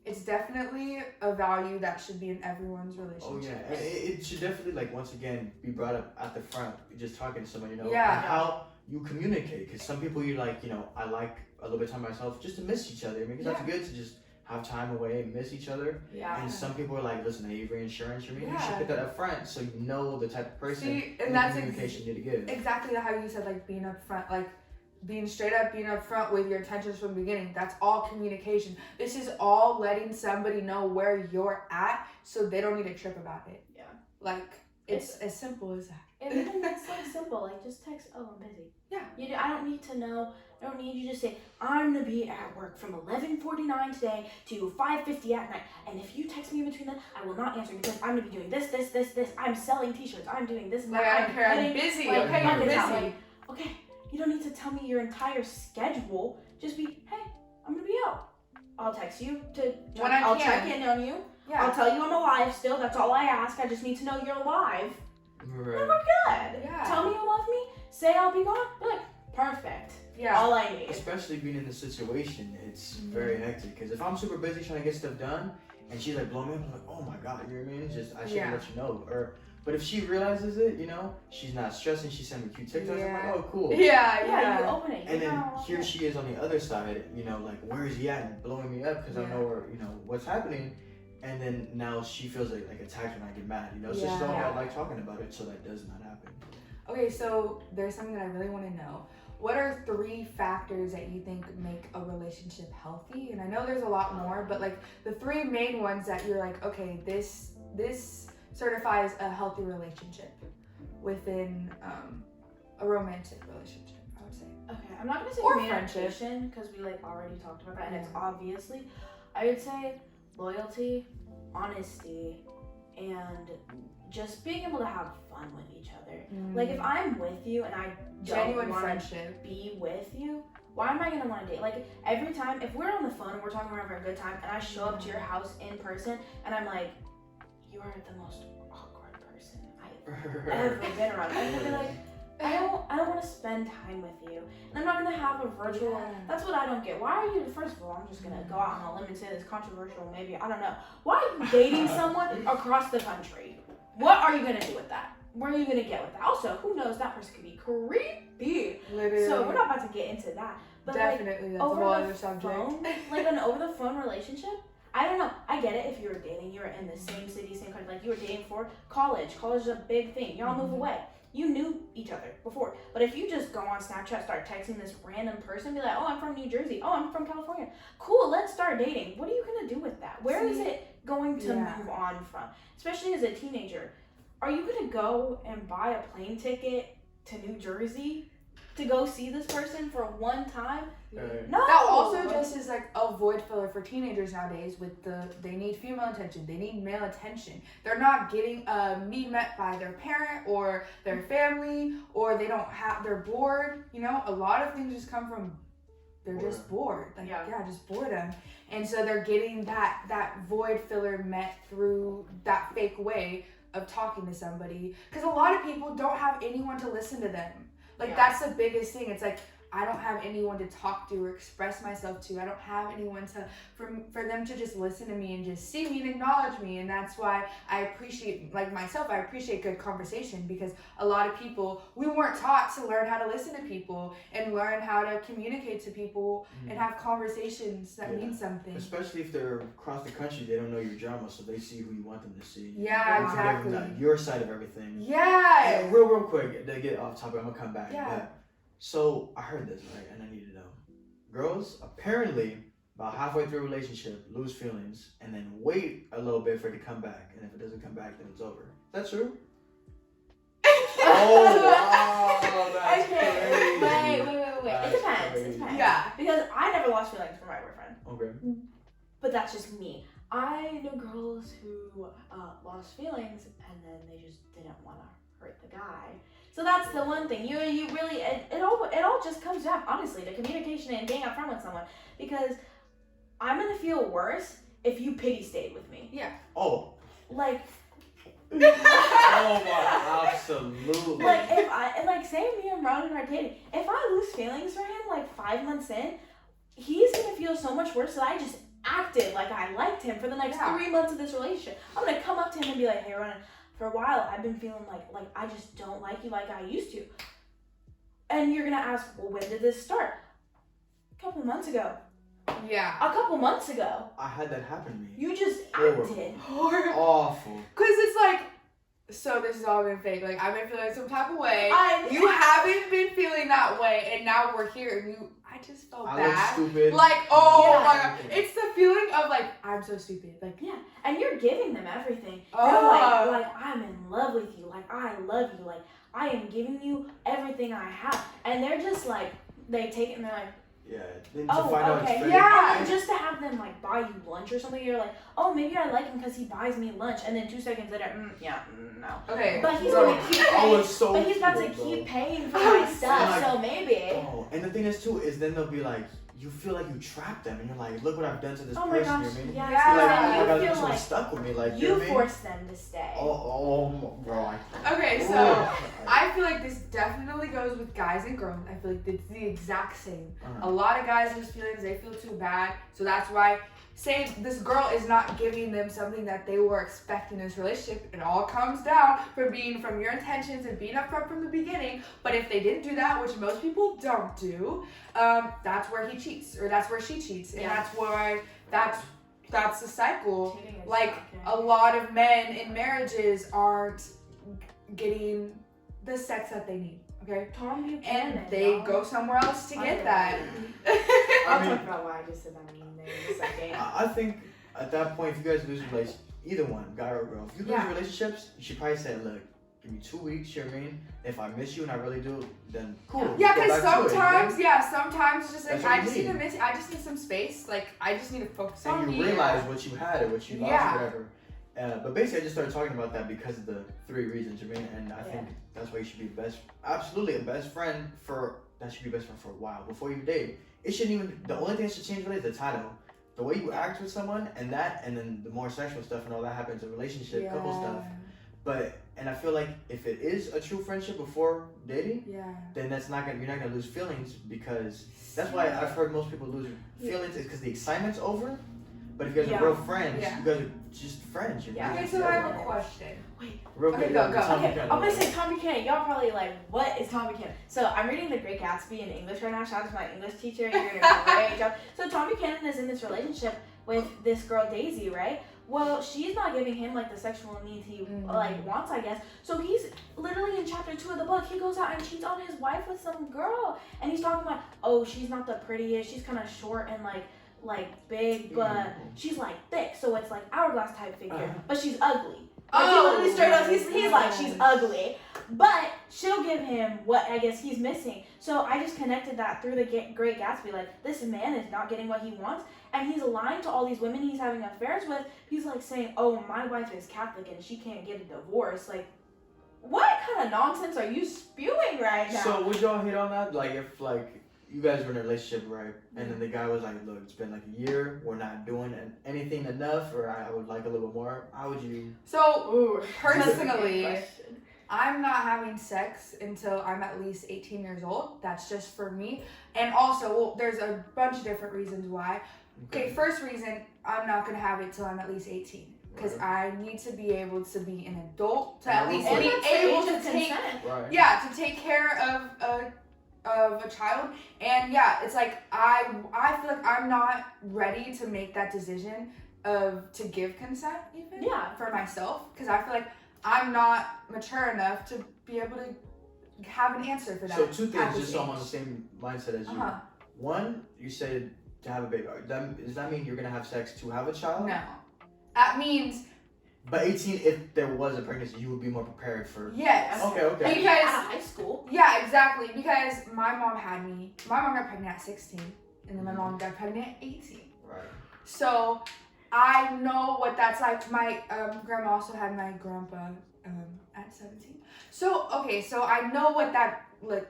It's definitely a value that should be in everyone's Oh relationship. yeah, and it should definitely like once again be brought up at the front. Just talking to someone, you know, Yeah. and how you communicate. Because some people you like, you know, I like a little bit of time myself just to miss each other. I mean, because that's good to just have time away and miss each other. Yeah. And some people are like, listen, I have reinsurance. You mean you Yeah. should put that up front so you know the type of person See, and and that's the communication you need to give. exactly how you said, like being upfront, like being straight up, being upfront with your intentions from the beginning. That's all communication. This is all letting somebody know where you're at, so they don't need to trip about it. Yeah. Like it's as simple as that. And even that's like simple, like just text, oh, I'm busy. Yeah. I don't need to know. I don't need you to say, I'm gonna be at work from 11:49 today to 5:50 at night. And if you text me in between that, I will not answer because I'm gonna be doing this. I'm selling t-shirts. I'm doing this. Like I don't care. I'm cutting, busy. like, Okay, knock you're it out. busy. Like, okay, you don't need to tell me your entire schedule. Just be, hey, I'm gonna be out. I'll text you When I I'll can. check in on you. Yeah. I'll tell you I'm alive still. That's all I ask. I just need to know you're alive. Right. Good. Yeah. Tell me you love me. Say I'll be gone. Be like, perfect. Yeah. All I need. Especially being in this situation, it's very hectic. Because if I'm super busy trying to get stuff done, and she's like blowing me up, I'm like, oh my god, you know what I mean? Just I should Yeah. let you know. But if she realizes it, you know, she's not stressing. She's sending me cute TikToks. Yeah. I'm like, oh cool. Yeah, you open it. And then Yeah. here she is on the other side, you know, like where is he at and blowing me up because I know where, you know, what's happening. And then now she feels like attacked when I get mad, you know. So she's all about like talking about it, so that does not happen. Okay, so there's something that I really want to know. What are 3 factors that you think make a relationship healthy? And I know there's a lot more, but like the 3 main ones that you're like, okay, this certifies a healthy relationship within a romantic relationship, I would say. Okay, I'm not gonna say Or communication because we like already talked about that, and it's obviously, I would say loyalty, honesty, and just being able to have fun with each other. Like if I'm with you and I Genuine don't want friendship. to be with you, why am I gonna want to date? Like every time, if we're on the phone and we're talking, we're having a good time, and I show up to your house in person, and I'm like, you are the most awkward person I've ever been around. I'm gonna be like, I don't want to spend time with you, and I'm not gonna have a virtual. Yeah. That's what I don't get. Why are you? First of all, I'm just gonna go out on a limb and say this controversial. Maybe I don't know. Why are you dating someone across the country? What are you gonna do with that? Where are you gonna get with that? Also, who knows? That person could be creepy. Literally. So we're not about to get into that. But Definitely, like, that's a over whole the other subject. phone, like an over the phone relationship. I don't know. I get it if you were dating, you were in the same city, same country, like you were dating for college. College is a big thing. Y'all move away. You knew each other before. But if you just go on Snapchat, start texting this random person, be like, oh, I'm from New Jersey. Oh, I'm from California. Cool, let's start dating. What are you going to do with that? Where is it going to move on from? Especially as a teenager. Are you going to go and buy a plane ticket to New Jersey to go see this person for one time? No. That also just is like a void filler for teenagers nowadays. They need female attention, they need male attention. They're not getting a need met by their parent or their family, or they're bored. You know, a lot of things just come from they're just bored. Like just boredom. And so they're getting that void filler met through that fake way of talking to somebody. Because a lot of people don't have anyone to listen to them. Like that's the biggest thing. It's like I don't have anyone to talk to or express myself to. I don't have anyone for them to just listen to me and just see me and acknowledge me. And that's why I appreciate, like myself, I appreciate good conversation, because a lot of people, we weren't taught to learn how to listen to people and learn how to communicate to people and have conversations that mean something. Especially if they're across the country, they don't know your drama, so they see who you want them to see. Yeah, exactly. Your side of everything. Yeah. And real quick, to get off topic, I'm gonna come back. Yeah. But, so I heard this, right, and I need to know. girls apparently about halfway through a relationship lose feelings and then wait a little bit for it to come back, and if it doesn't come back, then it's over. Is that true? Oh wow, that's Okay, crazy. wait. That's It depends. crazy. It depends. Yeah. Because I never lost feelings for my boyfriend. Okay. But that's just me. I know girls who lost feelings and then they just didn't want to hurt the guy. So that's the one thing. You really it all just comes down honestly to communication and being upfront with someone, because I'm gonna feel worse if you pity stayed with me. Yeah. Oh. Like. Oh my, absolutely. Like if I say me and Ronan are dating, if I lose feelings for him like 5 months in, he's gonna feel so much worse that I just acted like I liked him for the next 3 months of this relationship. I'm gonna come up to him and be like, hey Ronan, for a while I've been feeling like I just don't like you like I used to. And you're gonna ask, well, when did this start? A couple months ago. Yeah. A couple months ago. I had that happen to me. You just Horrible. acted. Awful. Cause it's like, so this has all been fake. Like I've been feeling some type of way. I- You haven't been feeling that way, and now we're here, and I just felt I look bad. stupid. Like, oh Yeah. my god, it's the feeling of like I'm so stupid. Like, Yeah, and you're giving them everything. Oh. They're like I'm in love with you. Like I love you. Like I am giving you everything I have. And they're just like, they take it and they're like, yeah. Then to oh, find out it's okay. fake. Yeah. And then just to have them like buy you lunch or something, you're like, oh, maybe I like him because he buys me lunch. And then 2 seconds later, no. okay, But he's bro. gonna keep I paying. was so But he's about to cute, bro. keep paying for I'm my so stuff, like- so maybe. Oh, and the thing is too is then they'll be like, you feel like you trapped them, and you're like, look what I've done to this Oh my person. gosh, You know what I mean? yes. Yeah. You're like, And oh my god, you this feel one like stuck with me. Like, you know you what I mean? forced them to stay. Bro. Okay, so Oh. I feel like this definitely goes with guys and girls. I feel like it's the exact same. Uh-huh. A lot of guys lose feelings, they feel too bad, so that's why saying this girl is not giving them something that they were expecting in this relationship. It all comes down from your intentions and being upfront from the beginning. But if they didn't do that, which most people don't do, that's where he cheats or that's where she cheats, and Yeah. that's why that's the cycle. Cheating is Like not a lot of men in marriages aren't getting the sex that they need. Okay. Tom Buchanan. And they y'all. go somewhere else to get that. I'll I mean- talk about why I just said that in a second. I think at that point, if you guys lose relationships, either one, guy or girl, if you lose Yeah. relationships, you should probably say, look, give me 2 weeks, you know what I mean? If I miss you and I really do, then cool. Yeah, go because back to it, you know? sometimes just like That's what I you just need to need. miss. I just need some space. Like I just need to focus on And me. you realize what you had or what you lost Yeah. or whatever. But basically, I just started talking about that because of the 3 reasons, you know what I mean? And I think that's why you should be absolutely a best friend for a while before you date. It shouldn't even, the only thing that should change really is the title. The way you act with someone and then the more sexual stuff and all that happens in relationship, couple stuff. But, and I feel like if it is a true friendship before dating, Yeah. then you're not gonna lose feelings, because that's why I've heard most people lose feelings is because the excitement's over. But if you guys Yeah. are real friends, Yeah. you guys are just friends. You're Yeah. Okay, just so I have together. a question. Real Okay, quick, go. Tom Okay, Buchanan. I'm gonna say Tom Buchanan. Y'all probably like, what is Tom Buchanan? So I'm reading The Great Gatsby in English right now. Shout out to my English teacher. You're doing a great job. So Tom Buchanan is in this relationship with this girl Daisy, right? Well, she's not giving him like the sexual needs he like wants, I guess. So he's literally in chapter 2 of the book. He goes out and cheats on his wife with some girl, and he's talking about, oh, she's not the prettiest. She's kind of short and like big, but she's like thick. So it's like hourglass type figure, but she's ugly. Like, he literally straight up, he's like, she's ugly. But she'll give him what I guess he's missing. So I just connected that through the Great Gatsby. Like, this man is not getting what he wants. And he's lying to all these women he's having affairs with. He's like saying, oh, my wife is Catholic and she can't get a divorce. Like, what kind of nonsense are you spewing right now? So would y'all hit on that? Like if you guys were in a relationship, right? And then the guy was like, look, it's been like a year, we're not doing anything enough, or I would like a little bit more. How would you? So Ooh, personally, that's a good question. I'm not having sex until I'm at least 18 years old. That's just for me. And also, well, there's a bunch of different reasons why. Okay, first reason, I'm not gonna have it till I'm at least 18. Because I need to be able to be an adult to at least And be that's the able age to of take, consent. to take care of a child. And yeah, it's like I feel like I'm not ready to make that decision to give consent even for myself, because I feel like I'm not mature enough to be able to have an answer for that. So 2 at things, this just so I'm age. on the same mindset as you. One, you said to have a baby. Does that mean you're gonna have sex to have a child? No. That means But 18, if there was a pregnancy, you would be more prepared for. yes. Okay. Because Out of high school. yeah, exactly. Because my mom got pregnant at 16, and then my mom got pregnant at 18. Right. So I know what that's like. My grandma also had my grandpa at 17. So I know what that like.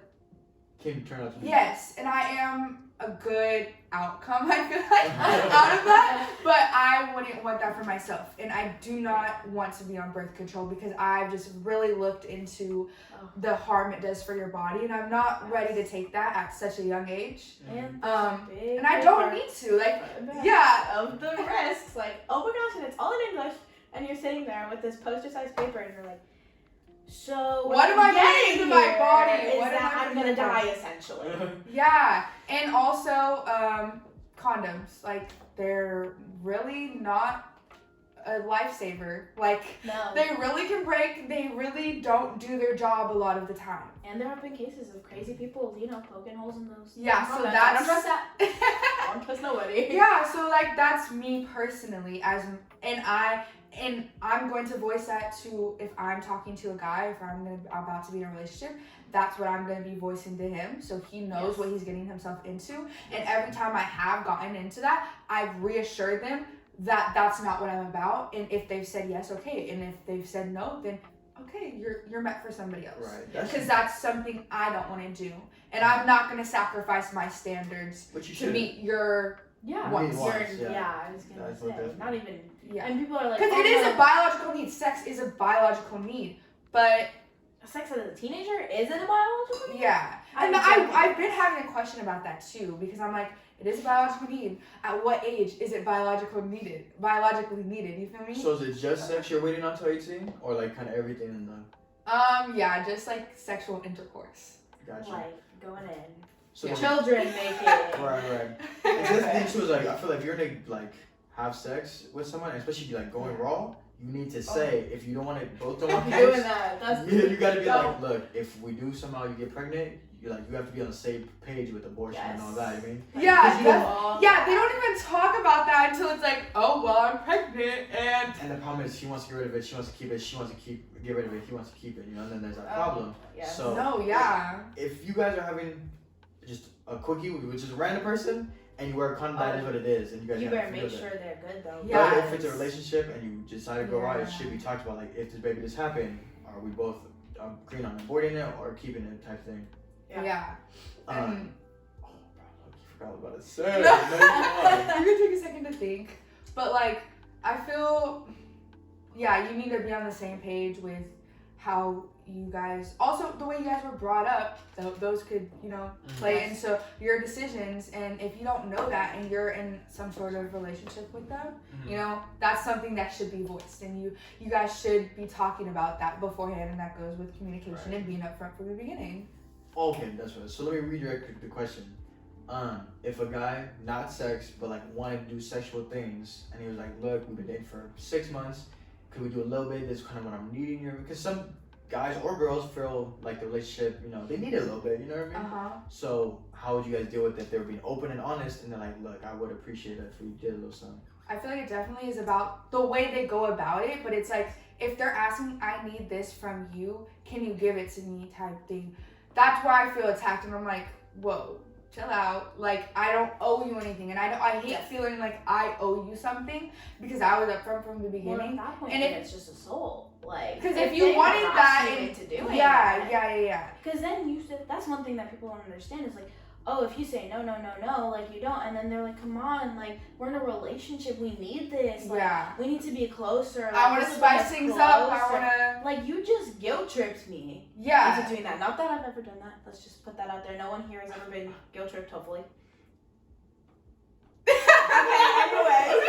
Can turn out to be. Yes, and I am a good outcome, I feel like, out of that. But I wouldn't want that for myself. And I do not want to be on birth control because I've just really looked into the harm it does for your body. And I'm not ready to take that at such a young age. And I don't need to. Like, yeah. Of the risks. Like, oh my gosh, and it's all in English. And you're sitting there with this poster-sized paper and you're like, so What am I getting putting into my body? Is What am that I I'm putting gonna in my die essentially. Yeah. And also, condoms. Like, they're really not a lifesaver. Like, No. they really can break. They really don't do their job a lot of the time. And there have been cases of crazy people, poking holes in those. Yeah, so condoms. that's- I don't trust that. I don't trust nobody. Yeah, so like that's me personally and I'm going to voice that to if I'm talking to a guy, if I'm about to be in a relationship, that's what I'm going to be voicing to him so he knows what he's getting himself into. And every time I have gotten into that, I've reassured them that that's not what I'm about. And if they've said yes, okay. And if they've said no, then okay, you're meant for somebody else. Right. Because that's something I don't want to do. And I'm not going to sacrifice my standards Which you to should. meet your Yeah. Wants, Yeah, I was gonna That's what say. that- Not even. yeah. And people are like, Because it is a biological need. Sex is a biological need. But sex as a teenager is it a biological need? yeah. And I've been having a question about that too because I'm like, it is a biological need. At what age is it biologically needed? You feel me? So is it just sex you're waiting on till 18, or like kind of everything in the? Yeah, just like sexual intercourse. Gotcha. Like going in. So Yeah. Children make it. Right. And the thing too is like I feel like if you're gonna like have sex with someone, especially if you like going raw, you need to say if you don't want it, both don't want Doing kids. that. That's You gotta be Don't. like, look, if we do somehow you get pregnant, you have to be on the same page with abortion and all that. I mean, Yeah, you that's- yeah, they don't even talk about that until it's like, oh well, I'm pregnant and and the problem is she wants to get rid of it, she wants to keep it, she wants to get rid of it, he wants to keep it, and then there's that problem. Yes. So no, yeah. if you guys are having just a quickie, which is a random person, and you wear a condom, that is what it is, and you guys You gotta better feel make that. sure they're good though. Yeah. But if it's a relationship and you decide to go out, it Yeah. should be talked about. Like, if this baby just happened, are we both agreeing on aborting it or keeping it type thing? Yeah. Oh, bro, I forgot about it. Say. No. No, you You can take a second to think. But like, I feel, yeah, you need to be on the same page with how you guys, also the way you guys were brought up, those could, play into your decisions. And if you don't know that and you're in some sort of relationship with them, that's something that should be voiced. And you guys should be talking about that beforehand. And that goes with communication and being upfront from the beginning. Okay, that's right. So let me redirect the question. If a guy, not sex, but like wanted to do sexual things, and he was like, look, we've been dating for 6 months, could we do a little bit? This is kind of what I'm needing here. Because some guys or girls feel like the relationship, they need it a little bit, you know what I mean? Uh-huh. So how would you guys deal with it? They were being open and honest, and they're like, look, I would appreciate it if we did a little something. I feel like it definitely is about the way they go about it, but it's like, if they're asking, I need this from you, can you give it to me type thing. That's why I feel attacked, and I'm like, whoa, chill out. Like, I don't owe you anything, and I hate feeling like I owe you something because I was upfront from the beginning. Well, at that point, and it's just assault. Like, because if you wanted that, into doing yeah. Because then that's one thing that people don't understand is like, oh, if you say no, like you don't, and then they're like, come on, like we're in a relationship, we need this, like, we need to be closer. Like, I want to spice things up. I want to. Like, you just guilt tripped me. Yeah. Into doing that. Not that I've ever done that. Let's just put that out there. No one here has ever been guilt tripped, hopefully. Anyway.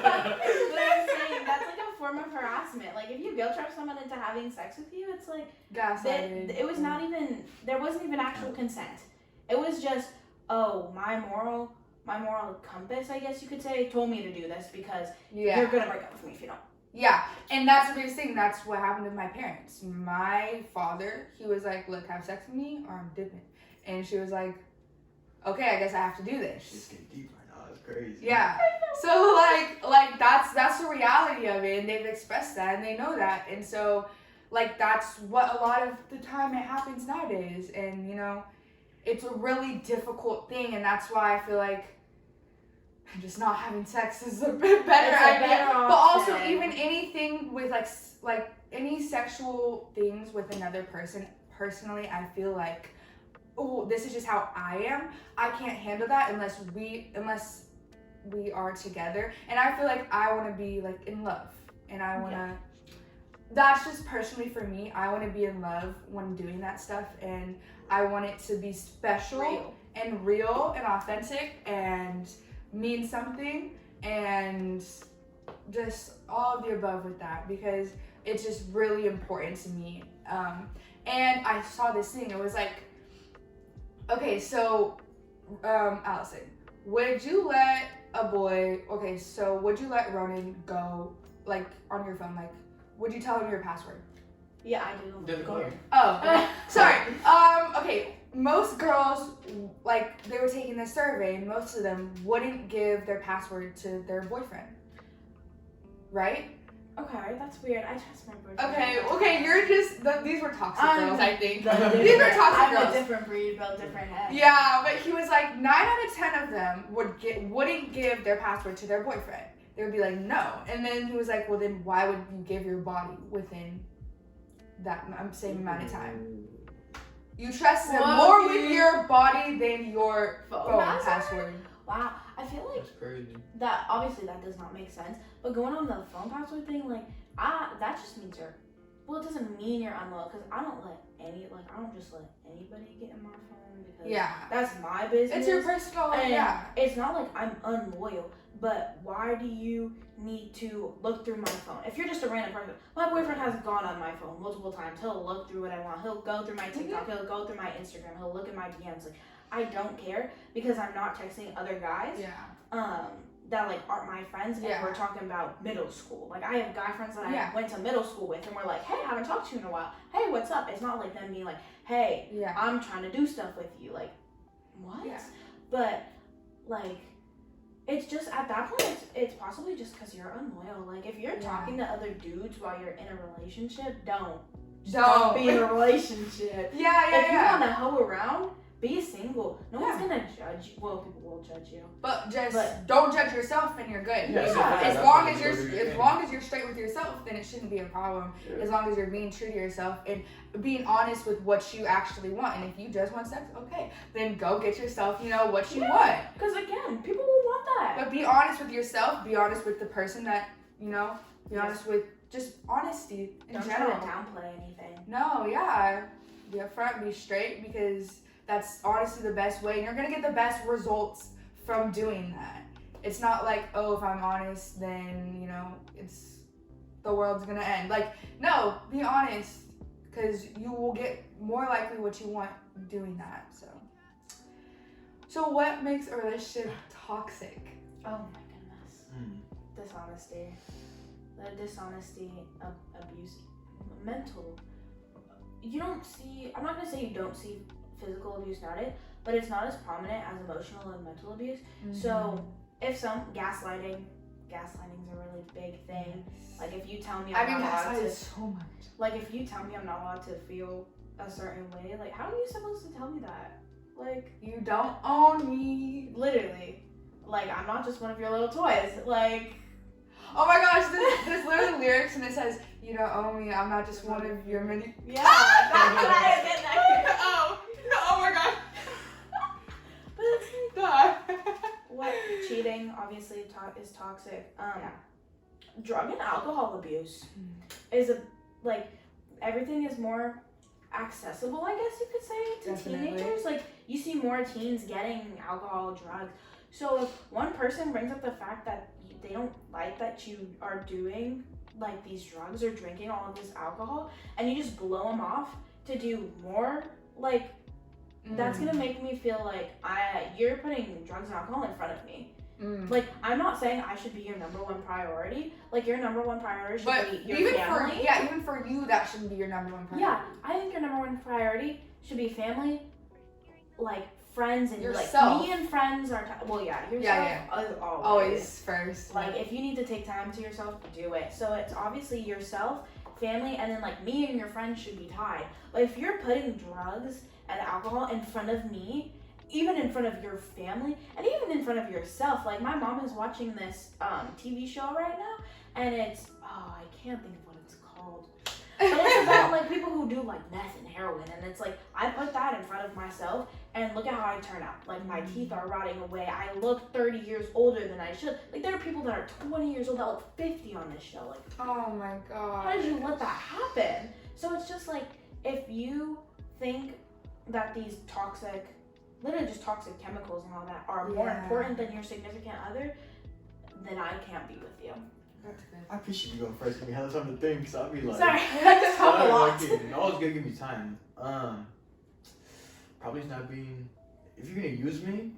But I'm saying that's like a form of harassment. Like if you guilt trip someone into having sex with you, it's like it was not even there wasn't even actual consent. It was just, oh, my moral compass, I guess you could say, told me to do this because you're gonna break up with me if you don't. Yeah, and that's the biggest thing. That's what happened with my parents. My father, he was like, look, have sex with me or I'm dipping. And she was like, okay, I guess I have to do this. Shit's getting deep right now. That's crazy. Yeah. So like that's the reality of it, and they've expressed that, and they know that, and so like that's what a lot of the time it happens nowadays, and you know, it's a really difficult thing, and that's why I feel like just not having sex is a bit better idea. But also even anything with like any sexual things with another person, personally, I feel like, oh, this is just how I am. I can't handle that unless we are together, and I feel like I want to be like in love, and I want to that's just personally for me. I want to be in love when doing that stuff, and I want it to be special and real and authentic and mean something, and just all of the above with that, because it's just really important to me. And I saw this thing, it was like, okay, so Allison, would you let Ronan go like on your phone? Like, would you tell him your password? Yeah, I do. Go ahead. Oh, okay. Sorry. Okay. Most girls, like, they were taking this survey, and most of them wouldn't give their password to their boyfriend. Right? Okay, that's weird. I trust my boyfriend. Okay, you're just, these were toxic girls, I think. These were toxic girls. I'm a different breed, built different head. Yeah, but he was like, 9 out of 10 of them wouldn't give their password to their boyfriend. They would be like, no. And then he was like, well, then why would you give your body within that same amount of time? You trust them more with your body than your phone password. Wow, I feel like that's crazy. That obviously that does not make sense. But going on the phone password thing, like, that just means it doesn't mean you're unloyal, because I don't just let anybody get in my phone, because that's my business. It's your personal, It's not like I'm unloyal, but why do you need to look through my phone? If you're just a random person, my boyfriend has gone on my phone multiple times. He'll look through what I want. He'll go through my TikTok. He'll go through my Instagram. He'll look at my DMs. Like, I don't care, because I'm not texting other guys. That like aren't my friends, and we're talking about middle school. Like, I have guy friends that I went to middle school with, and we're like, hey, I haven't talked to you in a while. Hey, what's up? It's not like them being like, hey, I'm trying to do stuff with you. Like, what? Yeah. But like, it's just at that point, it's possibly just because you're unloyal. Like, if you're talking to other dudes while you're in a relationship, don't be in a relationship. If you want to hoe around, be single. No one's gonna judge you. Well, people will judge you, but don't judge yourself, and you're good. As long as you're straight with yourself, then it shouldn't be a problem. As long as you're being true to yourself and being honest with what you actually want. And if you just want sex, okay, then go get yourself, what you want. Because again, people will want that. But be honest with yourself. Be honest with the person that be honest with. Just honesty in general. Don't try to downplay anything. No, be upfront, be straight, because that's honestly the best way, and you're gonna get the best results from doing that. It's not like, oh, if I'm honest, then it's the world's gonna end. Like, no, be honest, because you will get more likely what you want doing that. So what makes a relationship toxic? Oh my goodness. Dishonesty. The dishonesty, abuse, mental. You don't see. I'm not gonna say you don't see physical abuse nowadays, but it's not as prominent as emotional and mental abuse. So if some gaslighting's a really big thing. Like, if you tell me I'm not allowed to, so much. Like, if you tell me I'm not allowed to feel a certain way, like, how are you supposed to tell me that? Like, you don't own me. Literally. Like, I'm not just one of your little toys. Like, oh my gosh, there's literally lyrics, and it says, you don't own me, I'm not just one of your many. Yeah, that's what I get that. Oh my gosh. But it's like, what? Cheating, obviously, is toxic. Drug and alcohol abuse is everything is more accessible, I guess you could say, to teenagers. Like, you see more teens getting alcohol, drugs. So if one person brings up the fact that they don't like that you are doing like these drugs or drinking all of this alcohol, and you just blow them off to do more, like, that's gonna make me feel like you're putting drugs and alcohol in front of me. Like, I'm not saying I should be your number one priority. Like, your number one priority should be your family. Even for you, that shouldn't be your number one priority. Yeah, I think your number one priority should be family, like friends and Yourself. like me and friends are yourself is Always first. like if you need to take time to yourself, do it. So it's obviously yourself, family, and then like me and your friends should be tied. But if you're putting drugs and alcohol in front of me, even in front of your family, and even in front of yourself, like my mom is watching this TV show right now, and it's I can't think of what it's called, but it's about like people who do like meth and heroin, and it's like I put that in front of myself, and look at how I turn out. Like my teeth are rotting away. I look 30 years older than I should. Like there are people that are 20 years old that look 50 on this show. Like, oh my god, how did you let that happen? So it's just like if you think that these toxic, literally just toxic chemicals and all that are more important than your significant other, then I can't be with you. That's good. I appreciate you going first. Give me hella time to think, because I'll be like, Sorry, I just talk a lot. No, it's gonna give me time. Probably not being. If you're gonna use me,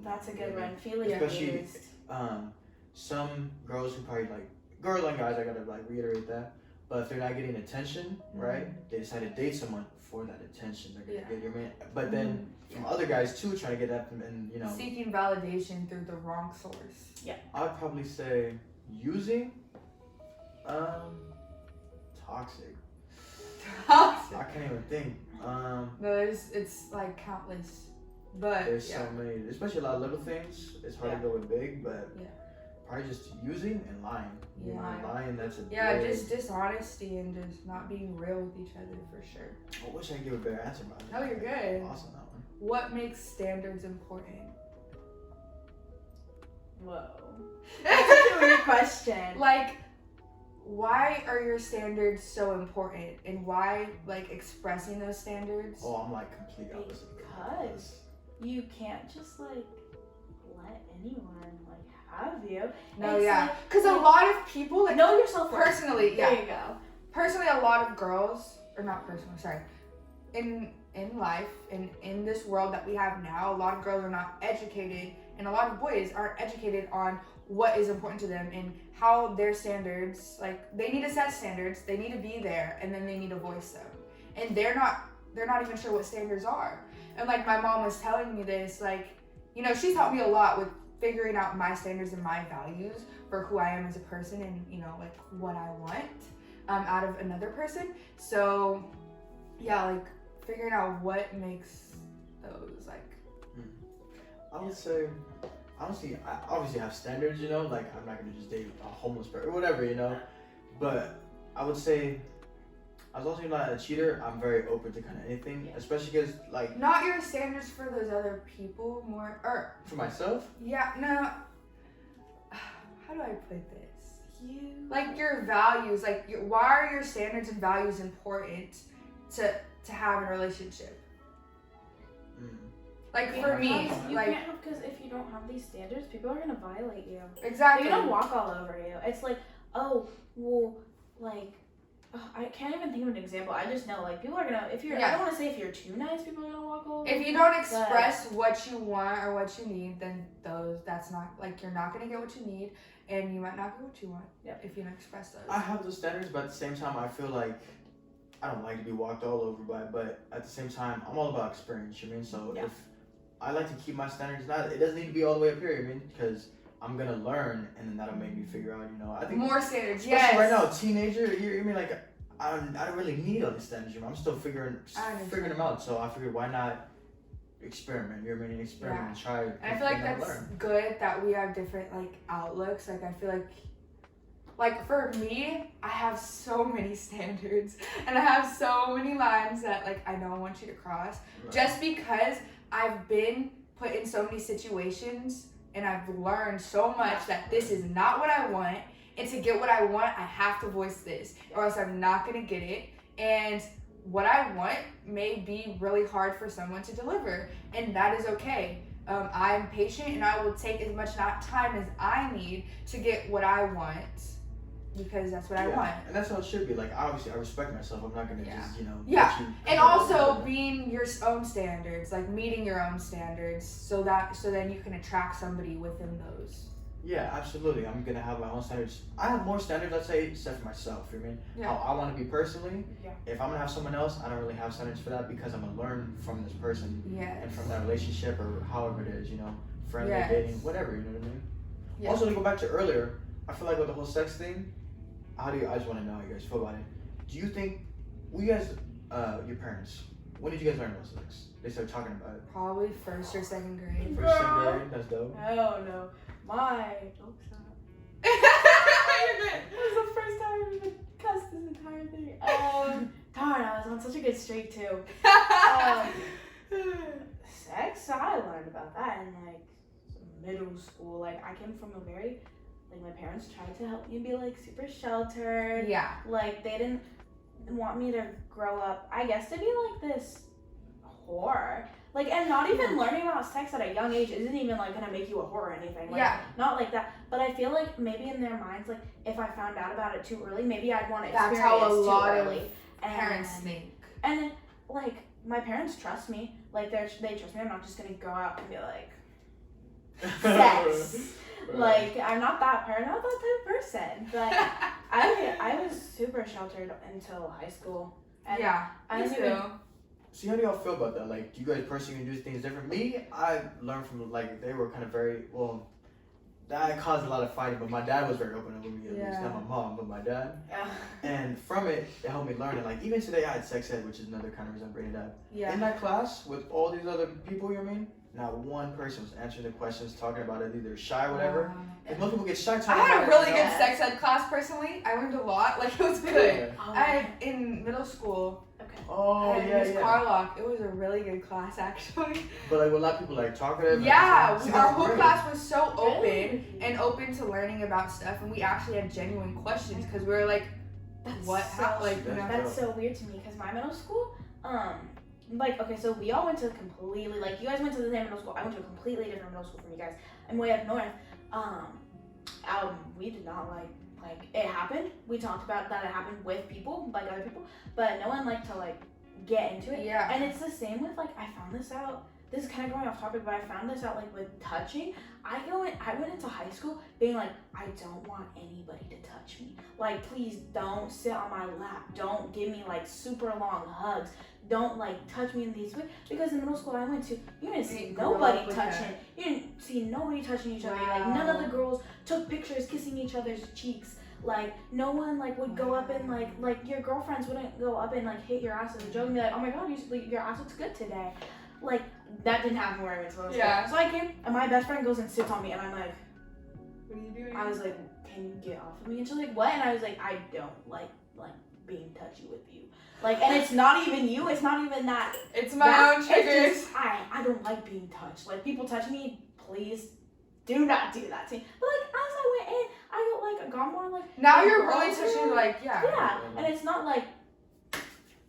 that's a good one. Feeling especially used. some girls who probably like girls and guys. I gotta like reiterate that. But if they're not getting attention, right? They decide to date someone for that attention. They're gonna get your man. But then from other guys too, trying to get that and seeking validation through the wrong source. Yeah. I'd probably say using, toxic. Toxic. I can't even think. No, it's like countless. But there's so many, especially a lot of little things. It's hard to go with big, but probably just using and lying. Yeah. Lying, that's a just dishonesty and just not being real with each other for sure. I wish I could give a better answer about it. No, you're good. Awesome, that one. What makes standards important? Whoa. That's a weird question. Like, why are your standards so important, and why like expressing those standards? Oh, I'm like complete opposite. Because you can't just like let anyone like have you. No, it's because a lot of people like know yourself first. Personally. There you go. Personally, a lot of girls, or not personally, sorry, in life and in this world that we have now, a lot of girls are not educated, and a lot of boys aren't educated on what is important to them and how their standards, like they need to set standards, they need to be there, and then they need to voice them, and they're not even sure what standards are. And like my mom was telling me this, like, she's helped me a lot with figuring out my standards and my values for who I am as a person, and like what I want out of another person. So like figuring out what makes those like. I would say, honestly, I obviously have standards, like I'm not gonna just date a homeless person or whatever, but I would say, as long as you're not a cheater, I'm very open to kind of anything, especially because like. Not your standards for those other people, more, or. For myself? Yeah, no. How do I put this? Like your values, like why are your standards and values important to have in a relationship? Like for me, you like can't have, because if you don't have these standards, people are gonna violate you. Exactly. They're gonna walk all over you. It's like, I can't even think of an example. I just know like people are gonna, if you're, I don't want to say if you're too nice, people are gonna walk all over. If you don't express what you want or what you need, then that's not like you're not gonna get what you need, and you might not get what you want. If you don't express those. I have those standards, but at the same time, I feel like I don't like to be walked all over by. But at the same time, I'm all about experience. You know what I mean? So if I like to keep my standards, it doesn't need to be all the way up here. You know what I mean? Because I'm gonna learn, and then that'll make me figure out. I think more standards. Especially right now, teenager. You mean like I don't really need all these standards. I'm still figuring them out. So I figured, why not experiment? You know what I mean? Experiment and try. And I feel like that's good that we have different like outlooks. Like I feel like for me, I have so many standards, and I have so many lines that like I don't want you to cross, just because I've been put in so many situations. And I've learned so much that this is not what I want. And to get what I want, I have to voice this, or else I'm not gonna get it. And what I want may be really hard for someone to deliver, and that is okay. I'm patient, and I will take as much time as I need to get what I want, because that's what I want. And that's how it should be. Like, obviously, I respect myself. I'm not gonna just, and also being your own standards, like meeting your own standards, so then you can attract somebody within those. Yeah, absolutely. I'm gonna have my own standards. I have more standards, let's say, set for myself. You know what I mean? Yeah. How I want to be personally. Yeah. If I'm gonna have someone else, I don't really have standards for that because I'm gonna learn from this person Yes. and from that relationship or however it is, you know, friendly, Yes. dating, whatever. You know what I mean? Yeah. Also, to go back to earlier, I feel like with the whole sex thing, I just want to know how you guys feel about it. Do you think, you guys, your parents, when did you guys learn about sex? They started talking about it. Probably 1st or 2nd grade. First, second grade, that's dope. Oh no. Stop. You're good. It was the first time I've even cussed this entire thing. Darn, I was on such a good streak too. Sex, I learned about that in like middle school. Like I came from a very, like my parents tried to help me be like super sheltered. Yeah. Like they didn't want me to grow up, I guess, to be like this whore. Like, and not even learning about sex at a young age isn't even like gonna make you a whore or anything. Like, Yeah. Not like that. But I feel like maybe in their minds, like if I found out about it too early, maybe I'd want to That's experience how a lot too of early. Parents think. And like my parents trust me. Like they trust me. I'm not just gonna go out and be like sex. Like I'm not that type of person. But I was super sheltered until high school. And Yeah. I Me didn't too. even See, how do y'all feel about that? Like, do you guys personally do things different? Me, I learned from, like, they were kind of very, well, that caused a lot of fighting, but my dad was very open with me, at least. Yeah. Not my mom, but my dad. Yeah. And from it, it helped me learn it. Like, even today, I had sex ed, which is another kind of reason I'm bringing it up. Yeah. In that class, with all these other people, you know what I mean? Not one person was answering the questions, talking about it, either shy or whatever. And most people get shy I talking had a about really it. good Yeah. sex ed class personally. I learned a lot. Like it was good. Yeah. I in middle school. Okay. Oh, I had yeah, Miss yeah. Carlock. It was a really good class actually. But, like, with a lot of people, like, talkative. Yeah, See, our that's whole great. class was so open Really? and open to learning about stuff, and we actually had genuine questions because we were like, That's what? so How? Like, you know? That's so weird to me because my middle school, like, okay, so we all went to completely, like, you guys went to the same middle school. I went to a completely different middle school from you guys. I'm way up north. We did not like, it happened. We talked about that it happened with people, like other people, but no one liked to, like, get into it. Yeah. And it's the same with, like, I found this out. This is kind of going off topic, but I found this out, like, with touching. I went into high school being like, I don't want anybody to touch me. Like, please don't sit on my lap. Don't give me, like, super long hugs. Don't, like, touch me in these ways. Because in middle school I went to, you didn't see You grew up nobody with touching. that. You didn't see nobody touching each other. Wow. Like, none of the girls took pictures kissing each other's cheeks. Like, no one, like, would go up and, like, your girlfriends wouldn't go up and, like, hit your ass as a joke and be like, oh my god, your ass looks good today. Like, that didn't happen where I went to middle school. Yeah. So I came, and my best friend goes and sits on me, and I'm like, What are you doing? I was like, can you get off of me? And she's like, what? And I was like, I don't like being touchy with you. Like, and it's not even you. It's not even that. It's my that- own triggers. It's just, I don't like being touched. Like, people touch me, please do not do that to me. But, like, as I went in, I got more, like, Now like, you're girls really touching, were- like, yeah. Yeah, and it's not like,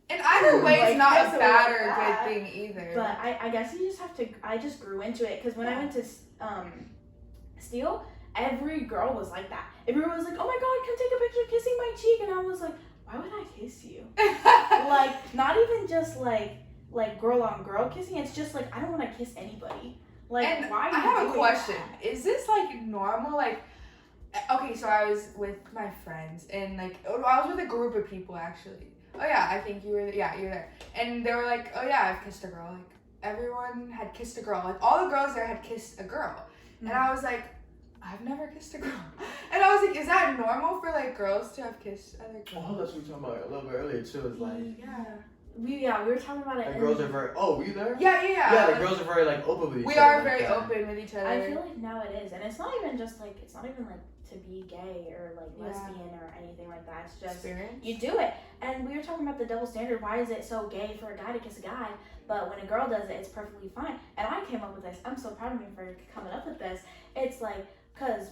And either way, Like, it's not yes, a it bad was or that. good thing either. but I guess you just have to, I just grew into it. Because when I went to Steel, every girl was like that. Everyone was like, oh my god, come take a picture kissing my cheek. And I was like, why would I kiss you? Like, not even just like girl on girl kissing. It's just like, I don't want to kiss anybody. Like, And why are you I have a doing question. that? Is this like normal? Like, okay, so I was with my friends and like I was with a group of people actually. Oh yeah, I think you were. Yeah, you're there. And they were like, oh yeah, I've kissed a girl. Like everyone had kissed a girl. Like all the girls there had kissed a girl. And I was like, I've never kissed a girl. And I was like, is that normal for like girls to have kissed other girls? Oh, that's what we were talking about a little bit earlier, too. It's like, Yeah. We were talking about it. like in- girls are very, oh, were you there? Yeah. Yeah, the girls are very, like, open with each We other. are like very that. open with each other. I feel like now it is, and it's not even just like to be gay or like Yeah. lesbian or anything like that. It's just experience. you do it. And we were talking about the double standard. Why is it so gay for a guy to kiss a guy, but when a girl does it, it's perfectly fine? And I came up with this. I'm so proud of me for coming up with this. It's like, because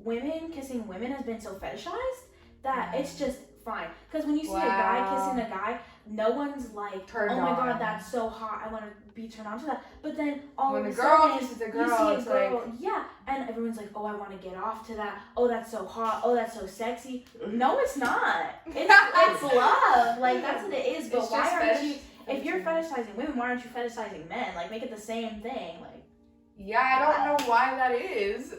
women kissing women has been so fetishized that it's just fine. Because when you see a guy Wow. kissing a guy, no one's like, Turned oh my on. god, that's so hot. I want to be turned on to that. But then all When of a a girl sudden, kisses a you girl, see a it's girl, like, yeah, and everyone's like, oh, I want to get off to that. Oh, that's so hot. Oh, that's so sexy. No, it's not. It's love. Like, that's what it is. But It's why just aren't you? fetish- If you're fetishizing women, why aren't you fetishizing men? Like, make it the same thing. Like, Yeah, I don't know why that is.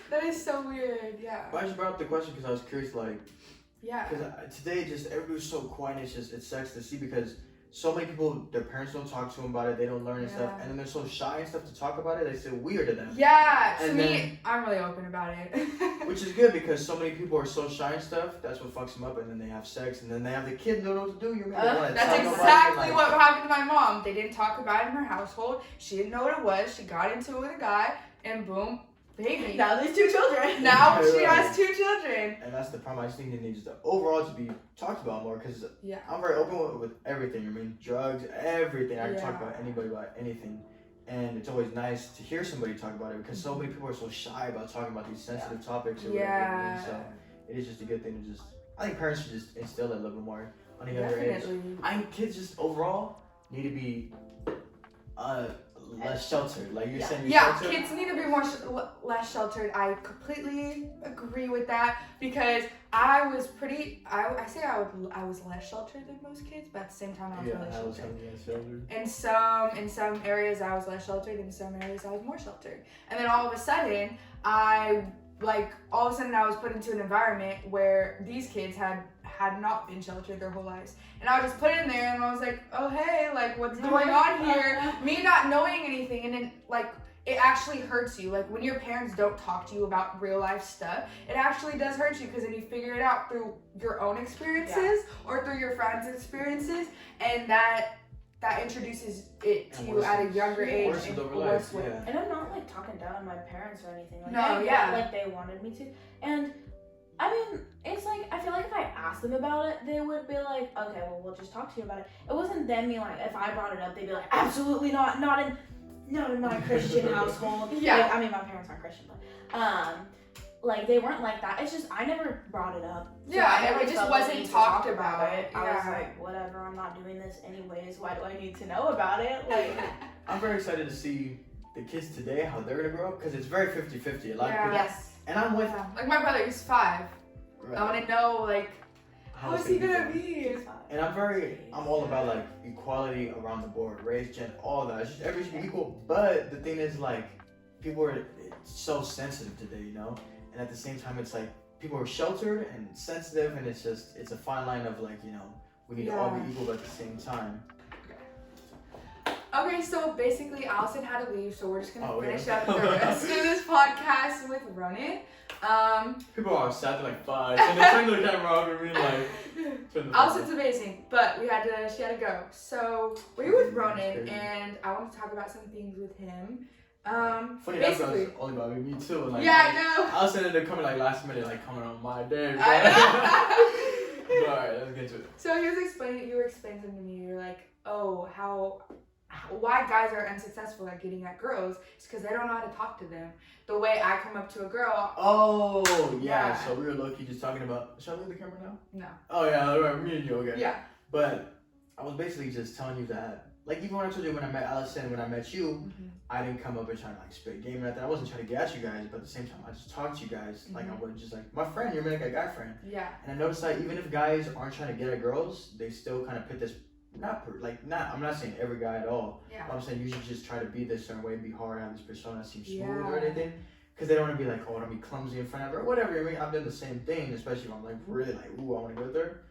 That is so weird. Yeah. But I just brought up the question because I was curious, like, Yeah. because today just everybody's so quiet. It sucks to see because so many people, their parents don't talk to them about it. They don't learn and stuff, and then they're so shy and stuff to talk about it. They feel weird to them. Yeah. To And me, then- I'm really open about it. Which is good because so many people are so shy and stuff. That's what fucks them up, and then they have sex, and then they have the kid and don't know what to do. You're That's exactly what happened to my mom. They didn't talk about it in her household. She didn't know what it was. She got into it with a guy, and boom, baby. Now there's 2 children. Now Right, she right. has 2 children. And that's the problem. I just think it needs to overall to be talked about more because Yeah. I'm very open with everything. I mean, drugs, everything. I can talk Yeah. about anybody about anything. And it's always nice to hear somebody talk about it because so many people are so shy about talking about these sensitive topics or whatever. Yeah. So it is just a good thing to just. I think parents should just instill that a little bit more on a younger age. Definitely. I think kids just overall need to be less sheltered. Like you're saying, you're Yeah, sheltered. kids need to be more less sheltered. I completely agree with that because I was pretty. I say I was less sheltered than most kids, but at the same time I was Yeah, really I was sheltered. less sheltered. In some areas I was less sheltered, in some areas I was more sheltered. And then all of a sudden I was put into an environment where these kids had not been sheltered their whole lives. And I was just put in there and I was like, oh hey, like what's going on here? Me not knowing anything, and then like it actually hurts you. Like when your parents don't talk to you about real life stuff, it actually does hurt you because then you figure it out through your own experiences or through your friends' experiences, and that introduces it to And you at a younger age. Worsens in a over worse life, way. yeah. And I'm not like talking down on my parents or anything. Like, No, I get, yeah. like they wanted me to. And I mean, it's like I feel like if I asked them about it, they would be like, okay, well we'll just talk to you about it. It wasn't them being like, if I brought it up, they'd be like, absolutely not in my Christian household. Yeah. Like, I mean my parents aren't Christian, but like they weren't like that. It's just I never brought it up. So Yeah, I never it just felt the wasn't need to talked talk about. it. I was Yeah. like, whatever, I'm not doing this anyways. Why do I need to know about it? Like I'm very excited to see the kids today, how they're gonna grow up, because it's very 50-50. A lot of Yeah. people, yes. and I'm with. Like my brother, he's 5. Right, I want to know like how how it's is he gonna gonna be. be? And I'm all about like equality around the board, race, gender, all that. It's just everybody should be equal. But the thing is, like, people are so sensitive today, you know. And at the same time, it's like people are sheltered and sensitive, and it's a fine line of like, you know, we need to all be equal, but at the same time. Okay, so basically Allison had to leave, so we're just gonna finish yeah. up the rest of this podcast with Ronan. People are sad to like 5, and they turn the camera off and me like. Turn the Allison's amazing, but she had to go. So we're with Ronan, Crazy. and I want to talk about some things with him. Funny enough, Basically, that's only about me too. Like, yeah, I know. I was sitting there coming like last minute, like coming on my day. But, I but alright, let's get to it. So you were explaining something to me. You're like, oh, why guys are unsuccessful at getting at girls is because they don't know how to talk to them. The way I come up to a girl. Oh, yeah. Yeah. So we were low-key just talking about. Should I leave the camera now? No. Oh, yeah. Right, me and you, okay. Yeah. But I was basically just telling you that, like, even when I told you when I met Allison, when I met you, I didn't come up and try to, like, spit game or nothing. I wasn't trying to get at you guys, but at the same time, I just talked to you guys. Like, I wasn't just like, my friend, you're like a guy friend. Yeah. And I noticed that even if guys aren't trying to get at girls, they still kind of put this, I'm not saying every guy at all. Yeah. I'm saying you should just try to be this certain way, be hard, have this persona seem smooth Yeah. or anything. Because they don't want to be like, oh, I don't be clumsy in front of her, or whatever. I mean, I've done the same thing, especially if I'm like really like, ooh, I want to go with her.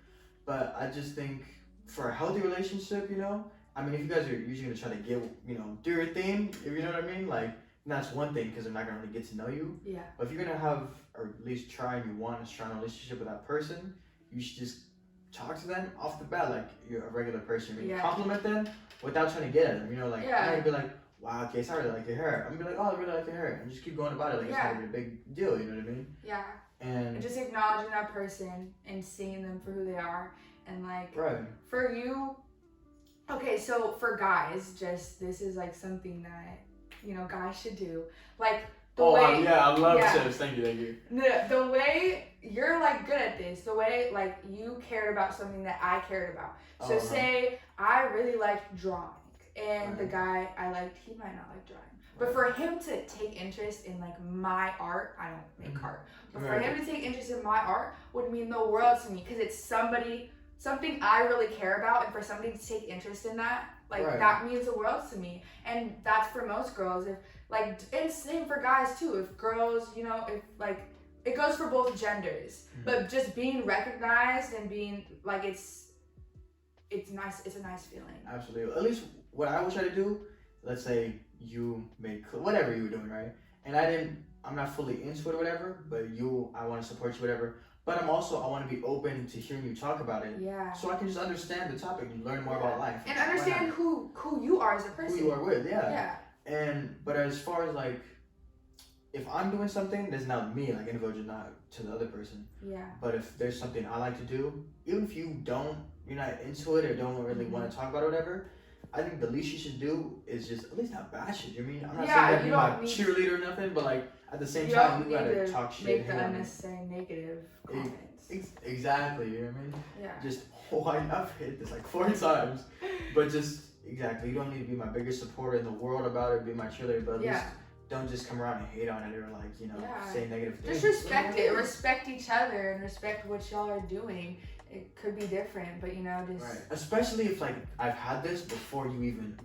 But I just think for a healthy relationship, you know, I mean, if you guys are usually going to try to get, you know, do your thing, if you know what I mean, like, that's one thing because they're not going to really get to know you. Yeah. But if you're going to have, or at least try and you want a strong relationship with that person, you should just talk to them off the bat like you're a regular person. You compliment them without trying to get at them. You know, like, you're not going to be like, wow, okay, so I really like your hair. I'm gonna be like, oh, I really like your hair. And just keep going about it like it's not gonna be a big deal, you know what I mean? Yeah. And just acknowledging that person and seeing them for who they are. And like, right. For you, okay, so for guys, just this is like something that, you know, guys should do. Like, the way. Yeah, I love yeah. tips. Thank you. The way you're like good at this, the way like you cared about something that I cared about. So say I really liked drawing. And the guy I liked, he might not like drawing. But for him to take interest in like my art, I don't make art. But for him to take interest in my art would mean the world to me because it's something I really care about, and for somebody to take interest in that, Like Right. that means the world to me, and that's for most girls. If like, and same for guys too. If girls, you know, if like it goes for both genders, but just being recognized and being like it's nice. It's a nice feeling. Absolutely. At least what I would try to do, let's say you made whatever you were doing, right? And I'm not fully into it or whatever, but I want to support you, whatever. But I want to be open to hearing you talk about it. Yeah. So I can just understand the topic and learn more about life. And understand who you are as a person. Who you are with, Yeah. But as far as like, if I'm doing something that's not me, like individual, not to the other person. Yeah. But if there's something I like to do, even if you're not into it or don't really want to talk about it or whatever, I think the least you should do is just at least not bash it. You know what I mean? I'm not saying that you're my cheerleader or nothing, but like at the same time, you gotta talk shit. Make the unnecessary negative comments. Exactly. You know what I mean? Yeah. Just I've hit this like 4 times, but just exactly. You don't need to be my biggest supporter in the world about it. Be my cheerleader, but at least don't just come around and hate on it or like say negative things. Just respect it. Respect each other and respect what y'all are doing. It could be different, but just right. Especially if like I've had this before I even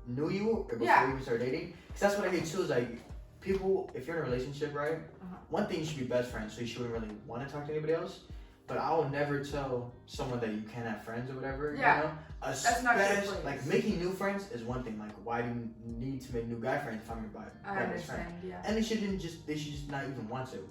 knew you or before we even started dating. Because that's what I hate too. Is like people, if you're in a relationship, right? One thing, you should be best friends, so you shouldn't really want to talk to anybody else. But I will never tell someone that you can't have friends or whatever. Yeah. You know? That's not your place. Like making new friends is one thing. Like why do you need to make new guy friends if I'm your guy best friend? Yeah. And they should just not even want to.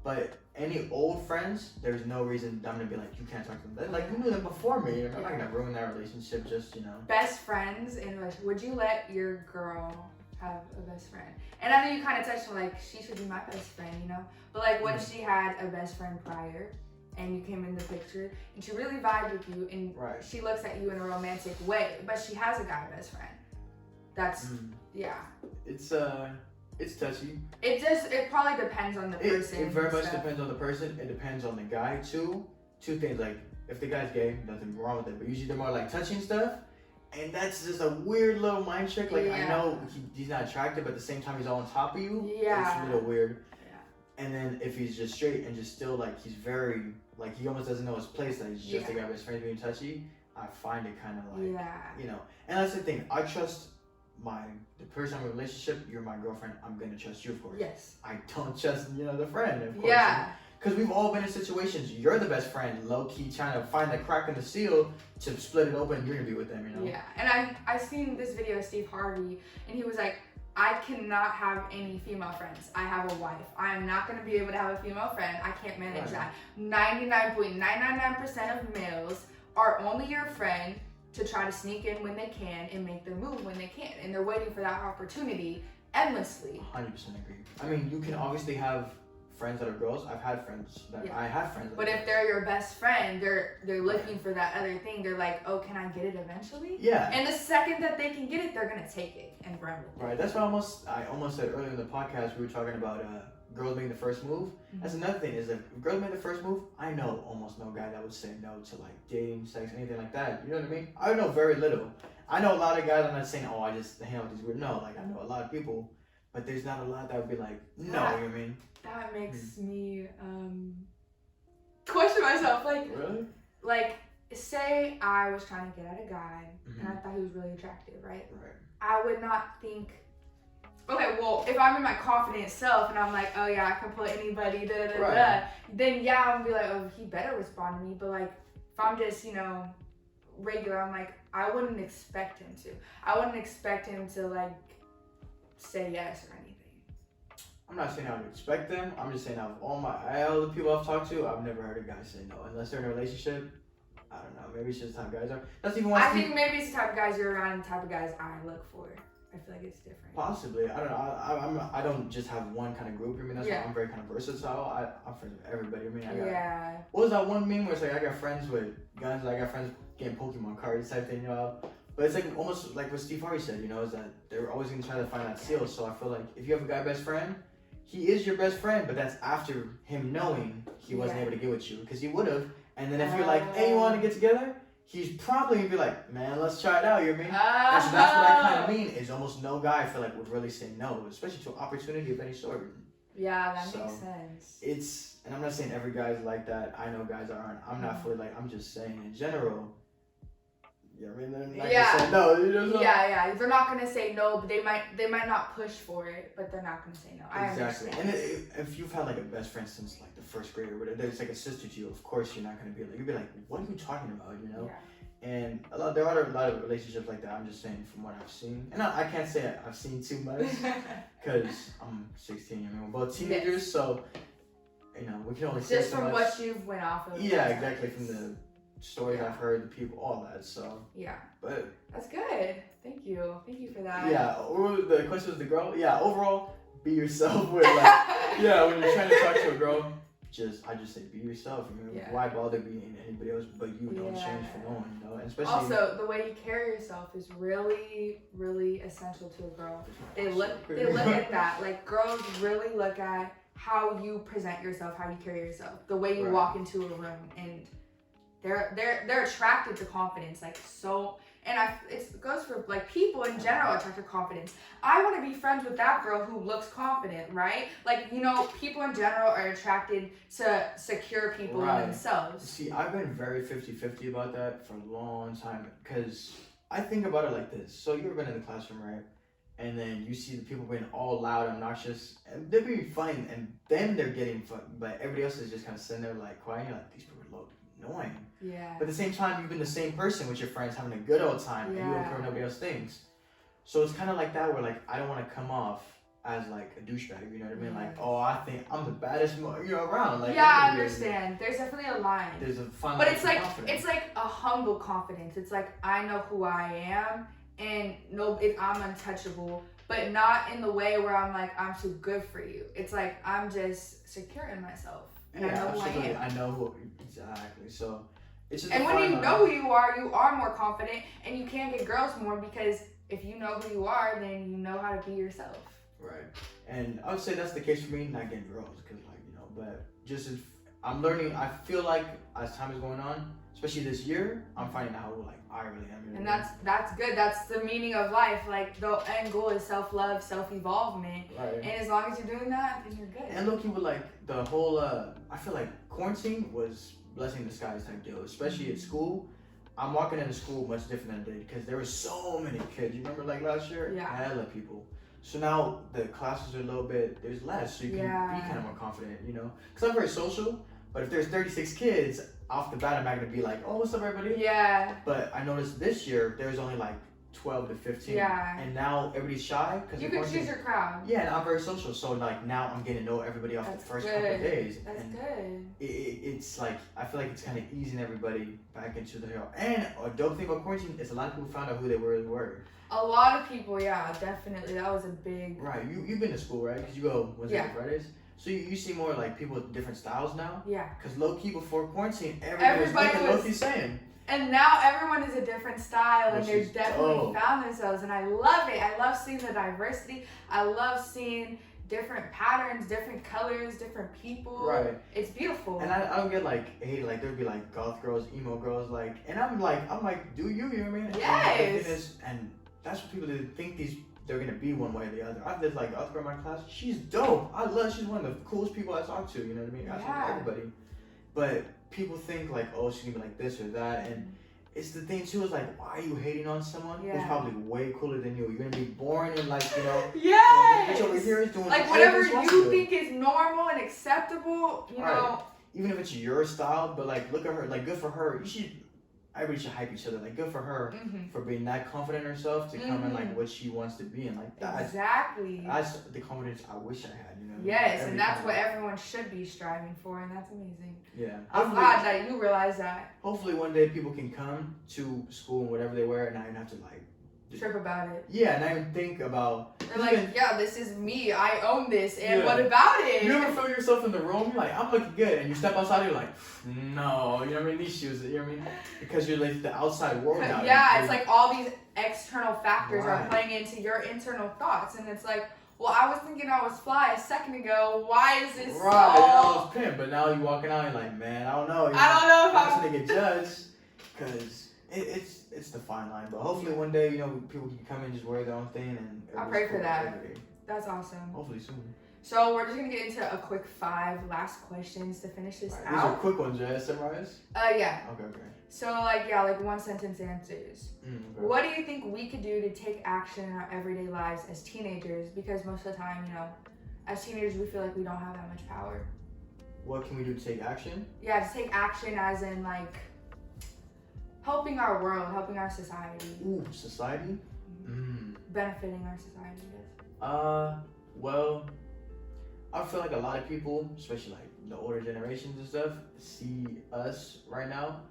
But any old friends, there's no reason I'm gonna be like, you can't talk to them. Like you knew them before me. I'm not gonna ruin that relationship just Best friends in would you let your girl have a best friend? And I know you kind of touched on like she should be my best friend, But like what if she had a best friend prior, and you came in the picture, and she really vibed with you, and she looks at you in a romantic way, but she has a guy best friend. That's It's touchy. It probably depends on the person. It very much depends on the person. It depends on the guy too. Two things, like if the guy's gay, nothing wrong with it. But usually they're more like touching stuff. And that's just a weird little mind trick. Like I know he's not attractive, but at the same time he's all on top of you. Yeah. It's a little weird. Yeah. And then if he's just straight and just still like he's very like he almost doesn't know his place, that he's just a guy with his friends being touchy, I find it kind of like And that's the thing. I trust the person I'm in a relationship. You're my girlfriend. I'm gonna trust you, of course. Yes. I don't trust the friend, of course. Yeah. Because we've all been in situations. You're the best friend, low key trying to find the crack in the seal to split it open and you're gonna be with them. Yeah. And I seen this video of Steve Harvey, and he was like, I cannot have any female friends. I have a wife. I am not going to be able to have a female friend. I can't manage that. 99.999% of males are only your friend to try to sneak in when they can and make their move when they can. And they're waiting for that opportunity endlessly. 100% agree. I mean, you can obviously have friends that are girls. I've had friends that I have friends that but if they're your best friend, they're looking for that other thing. They're like, oh, can I get it eventually? Yeah. And the second that they can get it, they're gonna take it and run with it. Right. That's what I almost said earlier in the podcast. We were talking about girls making the first move. Mm-hmm. That's another thing is that if girls make the first move, I know almost no guy that would say no to like dating, sex, anything like that. You know what I mean? I know very little. I know a lot of guys. I'm not saying I just hang out with these weird. No, like I know a lot of people. But there's not a lot that would be like, no, you know what I mean? That makes me question myself. Like, really? Like, say I was trying to get at a guy and I thought he was really attractive, right? Right. I would not think, okay, well, if I'm in my confident self and I'm like, oh yeah, I can put anybody, then yeah, I'm gonna be like, oh, he better respond to me. But like, if I'm just, regular, I'm like, I wouldn't expect him to. I wouldn't expect him to like say yes or anything. I'm not saying I would expect them. I'm just saying out of all the people I've talked to, I've never heard a guy say no unless they're in a relationship. I don't know. Maybe it's just the type of guys are. That's even I think maybe it's the type of guys you're around and the type of guys I look for. I feel like it's different. Possibly. I don't know. I don't just have one kind of group. I mean, that's why I'm very kind of versatile. I'm friends with everybody. I mean, what was that one meme where it's like I got friends with guns, I got friends getting Pokemon cards type thing, But it's like almost like what Steve Harvey said, is that they're always gonna try to find that seal. So I feel like if you have a guy best friend, he is your best friend, but that's after him knowing he wasn't able to get with you, because he would have. And then if you're like, hey, you want to get together? He's probably gonna be like, man, let's try it out. You know what I mean? And so that's what I kind of mean. Is almost no guy I feel like would really say no, especially to an opportunity of any sort. Yeah, that makes sense. And I'm not saying every guy's like that. I know guys aren't. I'm not fully like. I'm just saying in general. Yeah, I mean, they're not Yeah. gonna say no. You know what I'm Yeah, they're not gonna say no, but they might not push for it, but they're not gonna say no. I Exactly. understand. And if you've had like a best friend since like the first grade or whatever, there's like a sister to you. Of course, you're not gonna be like, you'll be like, what are you talking about? You know. Yeah. And there are a lot of relationships like that. I'm just saying from what I've seen, and I can't say I've seen too much because I'm 16. I mean, we're both teenagers, Yes. so you know we can only say Just so from much. what you've went off of. Yeah, exactly. From the stories Yeah. I've heard, the people, all that. So, Yeah. but That's good. Thank you for that. yeah, the question was the girl. Yeah, overall, be yourself. With like, yeah, when you're trying to talk to a girl, I just say be yourself. You know, Yeah. why bother being anybody else but you? Don't Yeah. change for no one. You know, and especially Also, the way you carry yourself is really, really essential to a girl. They look at that. Like, girls really look at how you present yourself, how you carry yourself, the way you Right. walk into a room, and they're attracted to confidence. Like, so, and it goes for like people in general attract to confidence. I want to be friends with that girl who looks confident, right? Like, you know, people in general are attracted to secure people Right. in themselves. See, I've been very 50-50 about that for a long time because I think about it like this. So you've ever been in the classroom, right? And then you see the people being all loud, obnoxious, and they're being funny, and then they're getting fun, but everybody else is just kind of sitting there like quiet. You're like, these people are low annoying. Yeah. But at the same time, you've been the same person with your friends having a good old time, and you don't care what nobody else thinks. So it's kind of like that where like I don't want to come off as like a douchebag, you know what I mean? Yeah. Like, oh, I think I'm the baddest, around. Like, Yeah, I everybody is. understand. There's definitely a line. There's a fine But line it's for like confidence. a humble confidence. It's like I know who I am, and I'm untouchable, but not in the way where I'm like I'm too good for you. It's like I'm just secure in myself, and I know who I absolutely. am. I know who exactly. So it's just And a when fine you line. know who you are more confident, and you can get girls more because if you know who you are, then you know how to be yourself. Right. And I would say that's the case for me, not getting girls, because like but just as I'm learning, I feel like as time is going on, especially this year, I'm finding out who like I really am. You know And what I mean? that's good. That's the meaning of life. Like the end goal is self-love, self-evolvement. Right. And as long as you're doing that, then you're good. And looking with like the whole, I feel like quarantine was blessing in disguise type deal, especially at school. I'm walking into school much different than I did because there were so many kids. You remember like last year? Yeah. Hella people. So now the classes are a little bit, there's less, so you can be kind of more confident, you know? Because I'm very social, but if there's 36 kids, off the bat, I'm not going to be like, oh, what's up, everybody? Yeah. But I noticed this year, there's only like 12 to 15. Yeah. And now everybody's shy. Cause You of can quarantine. choose your crowd. Yeah, and I'm very social, so like now I'm getting to know everybody off That's the first good. couple of days. That's and good. It's like, I feel like it's kind of easing everybody back into the hill. And a dope thing about quarantine is a lot of people found out who they really were. A lot of people, yeah, definitely. That was a big. Right, you've been to school, right? Because you go Wednesday Yeah. and Fridays. So you see more like people with different styles now. Yeah. Because low key before quarantine, everybody was low key saying. And now everyone is a different style, and Which they're is definitely dope. found themselves, and I love it. I love seeing the diversity. I love seeing different patterns, different colors, different people. Right. It's beautiful. And I don't get like hate, like there'd be like goth girls, emo girls, like, and I'm like, do you know what I mean? Yes. And that's what people that think they're gonna be one way or the other. I did like goth girl in my class. She's dope. She's one of the coolest people I talk to. You know what I mean? I talk to Yeah. everybody. But people think like, oh, she's gonna be like this or that, and it's the thing too is like, why are you hating on someone who's Yeah. probably way cooler than you? You're gonna be boring and like, Yes. bitch over here is doing Like whatever whatever she wants you to do. think is normal and acceptable, you Right. know. Even if it's your style, but like look at her, like good for her. Everybody should hype each other. Like good for her Mm-hmm. for being that confident in herself to come in like Mhm. what she wants to be and like that. Exactly. That's the confidence I wish I had. You know. Yes, Every and that's time. what everyone should be striving for, and that's amazing. Yeah. I'm glad that you realize that. Hopefully one day people can come to school and whatever they wear and not even have to like. Trip about it. Yeah, not even think about. They're like, yeah, this is me. I own this, and Yeah. what about it? You ever feel yourself in the room? You're like, I'm looking good, and you step outside, you're like, no, you know what I mean? These shoes, you know what I mean? Because you're like the outside world now. Yeah, it's like all these external factors are Right. playing into your internal thoughts, and it's like, well, I was thinking I was fly a second ago. Why is this right. I so? was pimp, but now you walking out, you're like, man, I don't know. I don't know if I'm I'm. gonna get judged, because it's the fine line. But hopefully one day, people can come and just wear their own thing and. I pray for everybody's that. cool every day. That's awesome. Hopefully soon. So we're just gonna get into a quick 5 last questions to finish this These are out. quick ones, right? Summarize? Yeah. Okay. So like 1 sentence answers. Okay. What do you think we could do to take action in our everyday lives as teenagers? Because most of the time, as teenagers, we feel like we don't have that much power. What can we do to take action? Yeah, to take action as in like helping our world, helping our society, Ooh, society? benefiting our society. Yes. Well, I feel like a lot of people, especially like the older generations and stuff, see us right now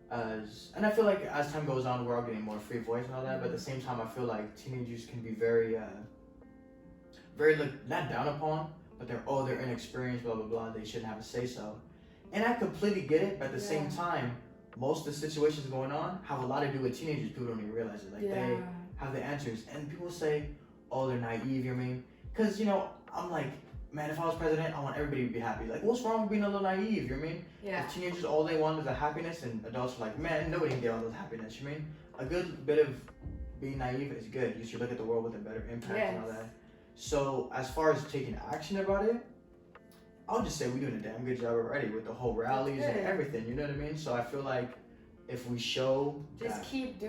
as, and I feel like as time goes on, we're all getting more free voice and all that. But at the same time, I feel like teenagers can be very looked not down upon, but they're inexperienced, blah blah blah. They shouldn't have a say so, and I completely get it. But at the same time, most of the situations going on have a lot to do with teenagers. People don't even realize it. Like they have the answers, and people say, "Oh, they're naive." You know what I mean? Because I'm like, man, if I was president, I want everybody to be happy. Like, what's wrong with being a little naive? You know what I mean? Yeah. If teenagers, all they want is a happiness, and adults are like, man, nobody can get all those happiness. You know what I mean? A good bit of being naive is good. You should look at the world with a better impact and all that. So as far as taking action about it, I'll just say we're doing a damn good job already with the whole rallies and everything. You know what I mean? So I feel like if we show, just that, keep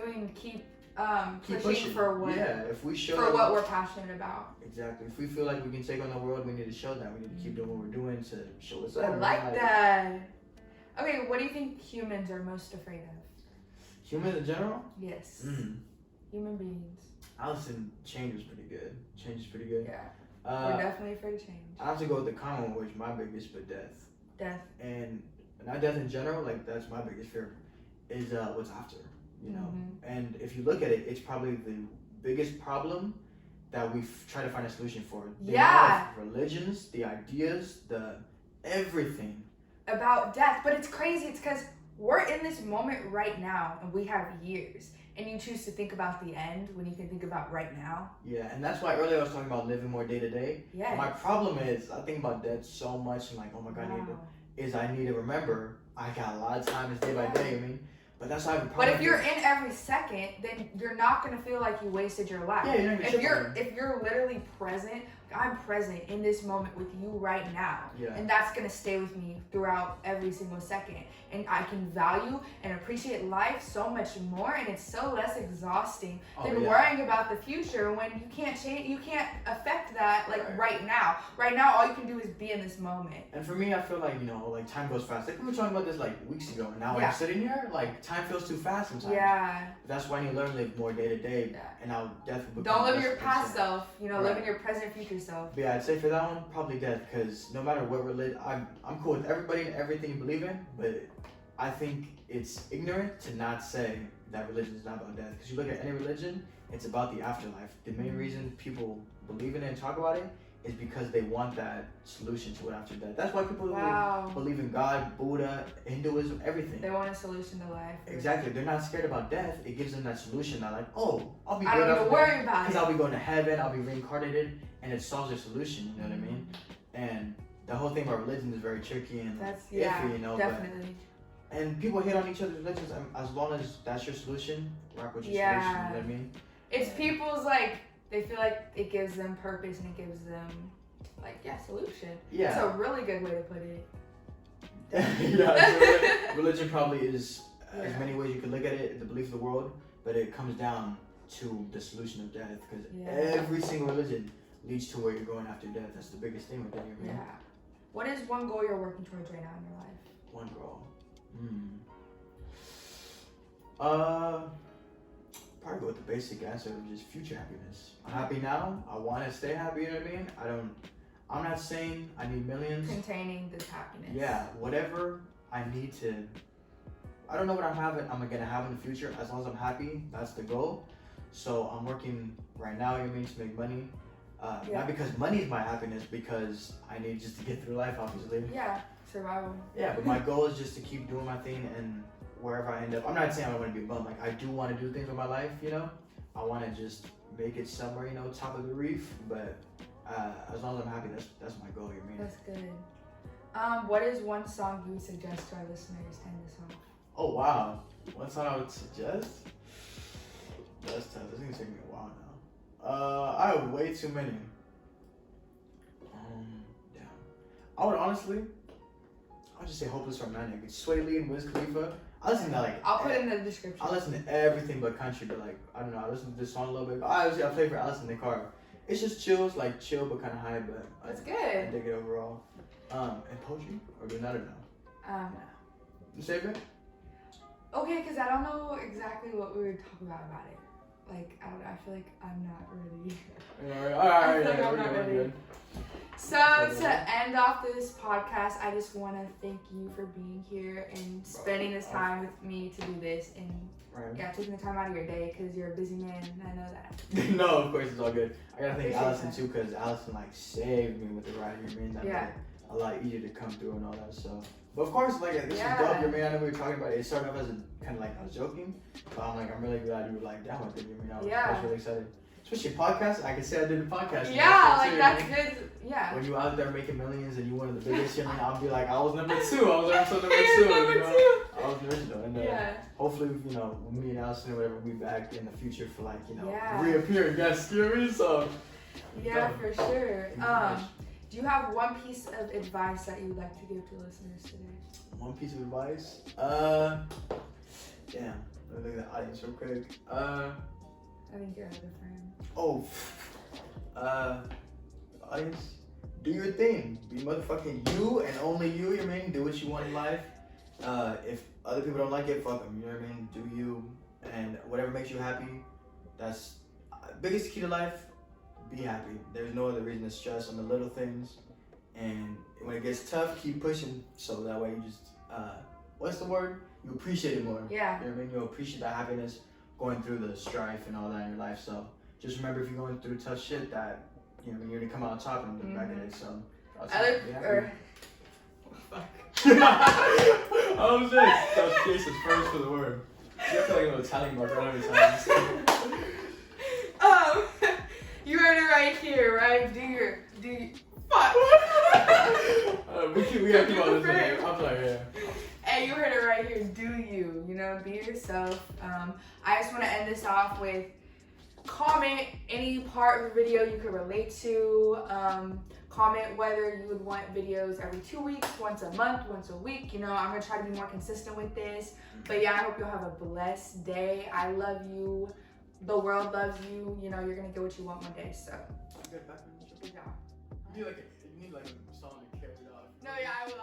pushing for what. Yeah, if we show for what we're passionate about. Exactly. If we feel like we can take on the world, we need to show that. We need to keep doing what we're doing to show what's up. I like that. Okay, what do you think humans are most afraid of? Humans in general? Yes. Human beings. Allison, change was pretty good. Change is pretty good. Yeah. We're definitely afraid of change. I have to go with the common one, which is my biggest, but death. Death. And not death in general, like that's my biggest fear, is what's after, And if you look at it, it's probably the biggest problem that we try to find a solution for. The amount of religions, the ideas, the everything. About death. But it's crazy. It's because we're in this moment right now and we have years. And you choose to think about the end when you can think about right now. Yeah, and that's why earlier I was talking about living more day to day. Yeah. My problem is I think about death so much and like, oh my God, I need to remember I got a lot of time. It's day by day. I mean, but that's why I have a problem. But if you're in every second, then you're not gonna feel like you wasted your life. Yeah, if you're literally present, I'm present in this moment with you right now. Yeah. And that's gonna stay with me throughout every single second. And I can value and appreciate life so much more, and it's so less exhausting than worrying about the future when you can't change, you can't affect that right now. Right now, all you can do is be in this moment. And for me, I feel like like time goes fast. Like we were talking about this like weeks ago, and now I'm sitting here, like time feels too fast sometimes. Yeah. That's why you learn to live more day to day, and I'll definitely don't live your past self. Live in your present future self. But yeah, I'd say for that one, probably death, because no matter what religion, I'm cool with everybody and everything you believe in, but I think it's ignorant to not say that religion is not about death. Because you look at any religion, it's about the afterlife. The main reason people believe in it and talk about it is because they want that solution to it after death. That's why people believe in God, Buddha, Hinduism, everything. They want a solution to life. Exactly. They're not scared about death. It gives them that solution that like, oh, I'll be good I don't even worry about it. Because I'll be going to heaven, I'll be reincarnated, and it solves their solution, you know what I mean? And the whole thing about religion is very tricky and iffy, definitely. And people hate on each other's religions as long as that's your solution, rock with your solution, you know what I mean? It's people's they feel like it gives them purpose and it gives them solution. Yeah. It's a really good way to put it. So religion probably is as many ways you could look at it, the belief of the world, but it comes down to the solution of death, because every single religion leads to where you're going after death. That's the biggest thing with it, you know? Yeah. What is one goal you're working towards right now in your life? One goal. Probably go with the basic answer of just future happiness. I'm happy now. I want to stay happy, you know what I mean? I'm not saying I need millions. Containing this happiness. Yeah, whatever I need to. I don't know what I'm gonna have in the future. As long as I'm happy, that's the goal. So I'm working right now, you know what I mean, to make money. Not because money is my happiness, because I need just to get through life, obviously. Yeah, survival. Yeah, but my goal is just to keep doing my thing, and wherever I end up, I'm not saying I don't want to be a bum. Like I do want to do things with my life, I want to just make it somewhere, top of the reef. But as long as I'm happy, that's my goal. You mean? That's good. What is one song you would suggest to our listeners to end this off? Oh wow, one song I would suggest? That's tough. This is gonna take me a while now. I have way too many. I would honestly, I would just say hopeless romantic. It's Sway Lee and Wiz Khalifa. I listen to like. I'll put it in the description. I listen to everything but country, but like I don't know. I listen to this song a little bit. I play for Alice in the car. It's just chill, like chill but kind of high. But That's I good. dig it overall. And poetry or do not or no? You save it? Okay, because I don't know exactly what we would talk about it. Like, I don't know. I feel like I'm not ready. Alright, feel like yeah, I'm we're not good, we're ready. good. So, to end off this podcast, I just want to thank you for being here and spending this time with me to do this. And Right. yeah, taking the time out of your day because you're a busy man. And I know that. No, of course it's all good. I gotta thank Appreciate Allison that. too, because Allison like saved me with the ride. You mean that Yeah. made it a lot easier to come through and all that. So, but of course, like this Yeah. is dope. You mean I know we were talking about it. It started off as a kind of like I was joking, but I'm really glad you were like down with it. You mean I was really excited. Especially podcast. I can say I did a podcast. Yeah, like that's good. Yeah. When you out there making millions and you one of the biggest, you know, I'll be like, I was number 2. I was episode number 2. Number You know? 2. I was the original. And Yeah. hopefully, you know, me and Allison or whatever, we back in the future for like, you know, Yeah. reappearing guests. You know what I mean? So. Yeah, for sure. Do you have one piece of advice that you would like to give to listeners today? One piece of advice? Damn. Let me look at the audience real quick. I think you're out of frame. Oh. Audience, do your thing. Be motherfucking you and only you, you know what I mean? Do what you want in life. If other people don't like it, fuck them, you know what I mean? Do you, and whatever makes you happy, that's biggest key to life, be happy. There's no other reason to stress on the little things. And when it gets tough, keep pushing. So that way you just, what's the word? You appreciate it more. Yeah. You know what I mean? You'll appreciate that happiness going through the strife and all that in your life. So just remember if you're going through tough shit that, you know, you're gonna come out on top and look back at it. So, oh shit! That was Jason's first for the word. You have to like an Italian mark every time. You heard it right here, right? Do your fuck. We gotta keep on this one. I'm sorry, yeah. Hey, you heard it right here. Do you? You know, be yourself. I just want to end this off with comment any part of the video you could relate to. Comment whether you would want videos every 2 weeks, once a month, once a week. You know, I'm gonna try to be more consistent with this. But yeah, I hope you'll have a blessed day. I love you. The world loves you. You know, you're gonna get what you want one day. So good job. You need like a song to carry it off. No, yeah, I will.